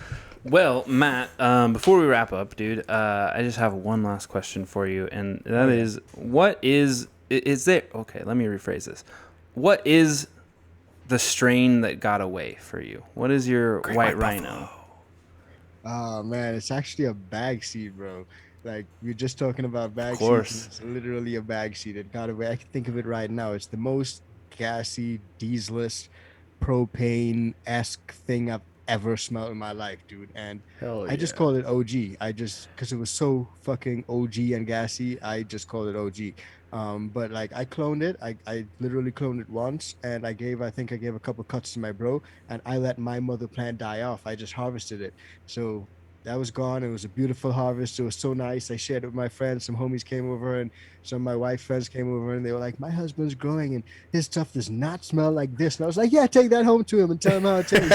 Well, Matt, before we wrap up, dude, I just have one last question for you, and that is, what is there? Okay, let me rephrase this. What is the strain that got away for you? What is your white rhino? Oh man, it's actually a bag seed, bro. Like we're just talking about bag Of course. seeds. It's literally a bag seed. It got away. I can think of it right now. It's the most gassy, dieselless, propane-esque thing I've ever smelled in my life, dude. And Hell I just called it OG. Because it was so fucking OG and gassy, I just called it OG. But like I cloned it. I literally cloned it once, and I think I gave a couple cuts to my bro, and I let my mother plant die off. I just harvested it. So that was gone. It was a beautiful harvest. It was so nice. I shared it with my friends. Some homies came over, and some of my wife's friends came over, and they were like, "My husband's growing, and his stuff does not smell like this." And I was like, "Yeah, take that home to him and tell him how it tastes."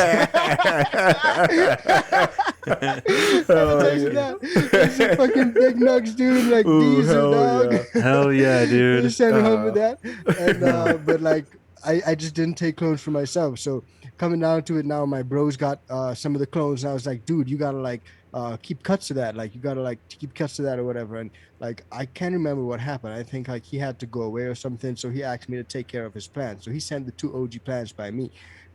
It's a fucking big nugs, dude. Like diesel, dog. Yeah. Hell yeah, dude. Just send him home with that. And but like I just didn't take clones for myself. So coming down to it now, my bros got some of the clones, and I was like, dude, you gotta like keep cuts to that. Like you gotta like keep cuts to that or whatever. And like I can't remember what happened. I think like he had to go away or something. So he asked me to take care of his plants. So he sent the 2 OG plants by me.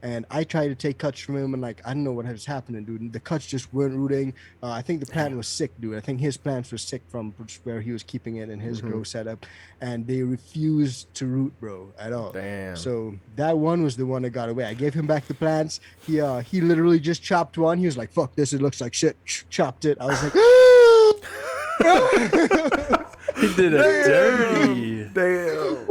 And I tried to take cuts from him, and like I don't know what was happening, dude. The cuts just weren't rooting. I think the plant was sick, dude. I think his plants were sick from where he was keeping it in his grow setup, and they refused to root, bro, at all. Damn. So that one was the one that got away. I gave him back the plants. He literally just chopped one. He was like, "Fuck this! It looks like shit." Chopped it. I was like. He did it dirty. Damn.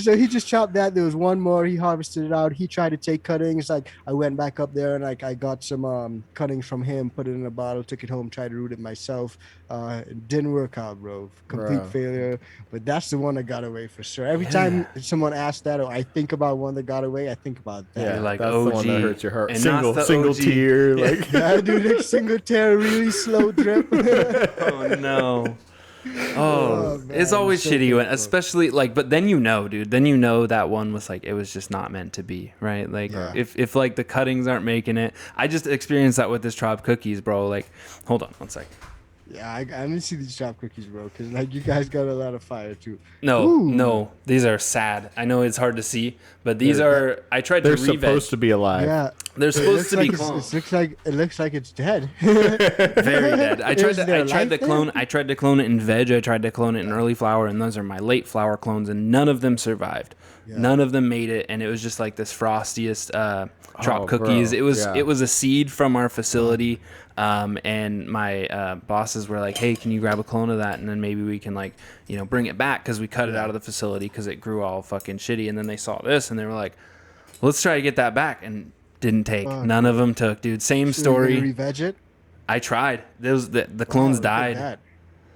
So he just chopped that. There was one more. He harvested it out. He tried to take cuttings. Like I went back up there and like I got some cuttings from him, put it in a bottle, took it home, tried to root it myself. It didn't work out, bro. Complete failure. But that's the one that got away for sure. Every time someone asks that or I think about one that got away, I think about that. Yeah, like that's OG. the one that hurts your heart. And Single not the OG. tear, like Yeah, dude, like single tear, really slow drip. Oh no. Oh, man, it's always so shitty when, painful. especially like, but then you know, dude, then you know that one was like, it was just not meant to be, right? Like if like the cuttings aren't making it. I just experienced that with this Trop cookies, bro. Like, hold on one sec. Yeah, I didn't see these Trop cookies, bro, because like you guys got a lot of fire too. No, these are sad. I know it's hard to see, but these are. I tried to they're re-veg. supposed to be alive. Yeah, They're supposed to be it cloned. looks like it's dead. Very dead. I tried Is there to life clone. I tried to clone it in veg. I tried to clone it in early flower, and those are my late flower clones, and none of them survived. Yeah. None of them made it, and it was just like this frostiest Trop Oh, cookies. bro. It was a seed from our facility, and my bosses were like, "Hey, can you grab a clone of that, and then maybe we can like bring it back because we cut it out of the facility because it grew all fucking shitty." And then they saw this, and they were like, "Let's try to get that back," and didn't take. None of them took, dude. Same story. Re-veg it. I tried. The clones Wow, look at died.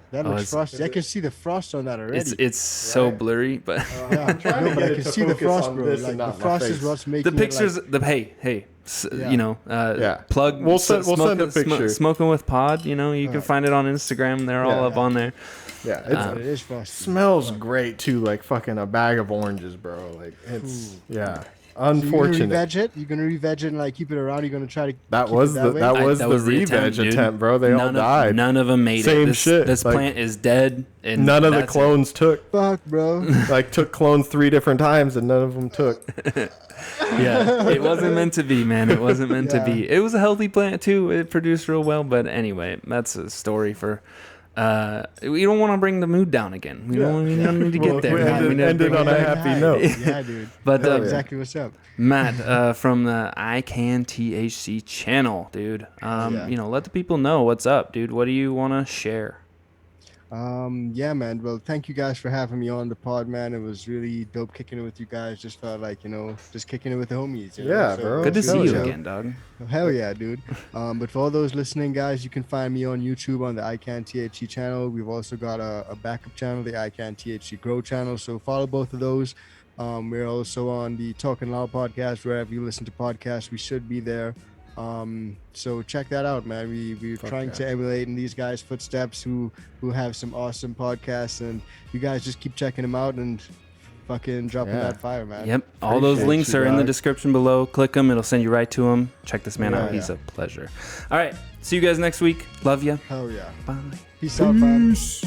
That looks frosty. I can see the frost on that already. It's so blurry, but Yeah, trying no, to but get I it can to see the focus frost, on bro. this Like and the not my frost is face. what's making the pictures. It, Plug. We'll send a picture. Smoking with Pod. You can find it on Instagram. They're all up on there. Yeah, it is frosty. smells great too, like fucking a bag of oranges, bro. Like it's Unfortunate. unfortunate. You're gonna re-veg it and like keep it around. You're gonna try to. That keep was it the way? that was That the was the re-veg attempt, dude. attempt, bro. They all died. None of them made Same it. shit. This Like, plant is dead. And None of the that's it. clones took. Fuck, bro. Like took clones 3 different times, and none of them took. Yeah, it wasn't meant to be, man. It wasn't meant to Yeah. be. It was a healthy plant too. It produced real well, but anyway, that's a story for We don't want to bring the mood down again. We don't need to get there. We man. ended on a happy note. Yeah, dude. But That's exactly what's up. Matt, from the iCanTHC channel, dude. Let the people know what's up, dude. What do you want to share? Yeah, man. Well, thank you guys for having me on the pod, man. It was really dope kicking it with you guys. Just felt like, just kicking it with the homies. Yeah, bro. Good to see you so- again, dog. Hell yeah, dude. But for all those listening, guys, you can find me on YouTube on the iCanTHC channel. We've also got a backup channel, the iCanTHC Grow channel. So follow both of those. We're also on the Talking Loud podcast. Wherever you listen to podcasts, we should be there. So check that out, man. We're trying to emulate in these guys' footsteps who have some awesome podcasts, and you guys just keep checking them out and fucking dropping that fire, man. Yep. All those Appreciate links you, are in the dog. description below. Click them. It'll send you right to him. Check this man out. Yeah. He's a pleasure. All right. See you guys next week. Love ya. Hell yeah. Bye. Peace out, man. Peace.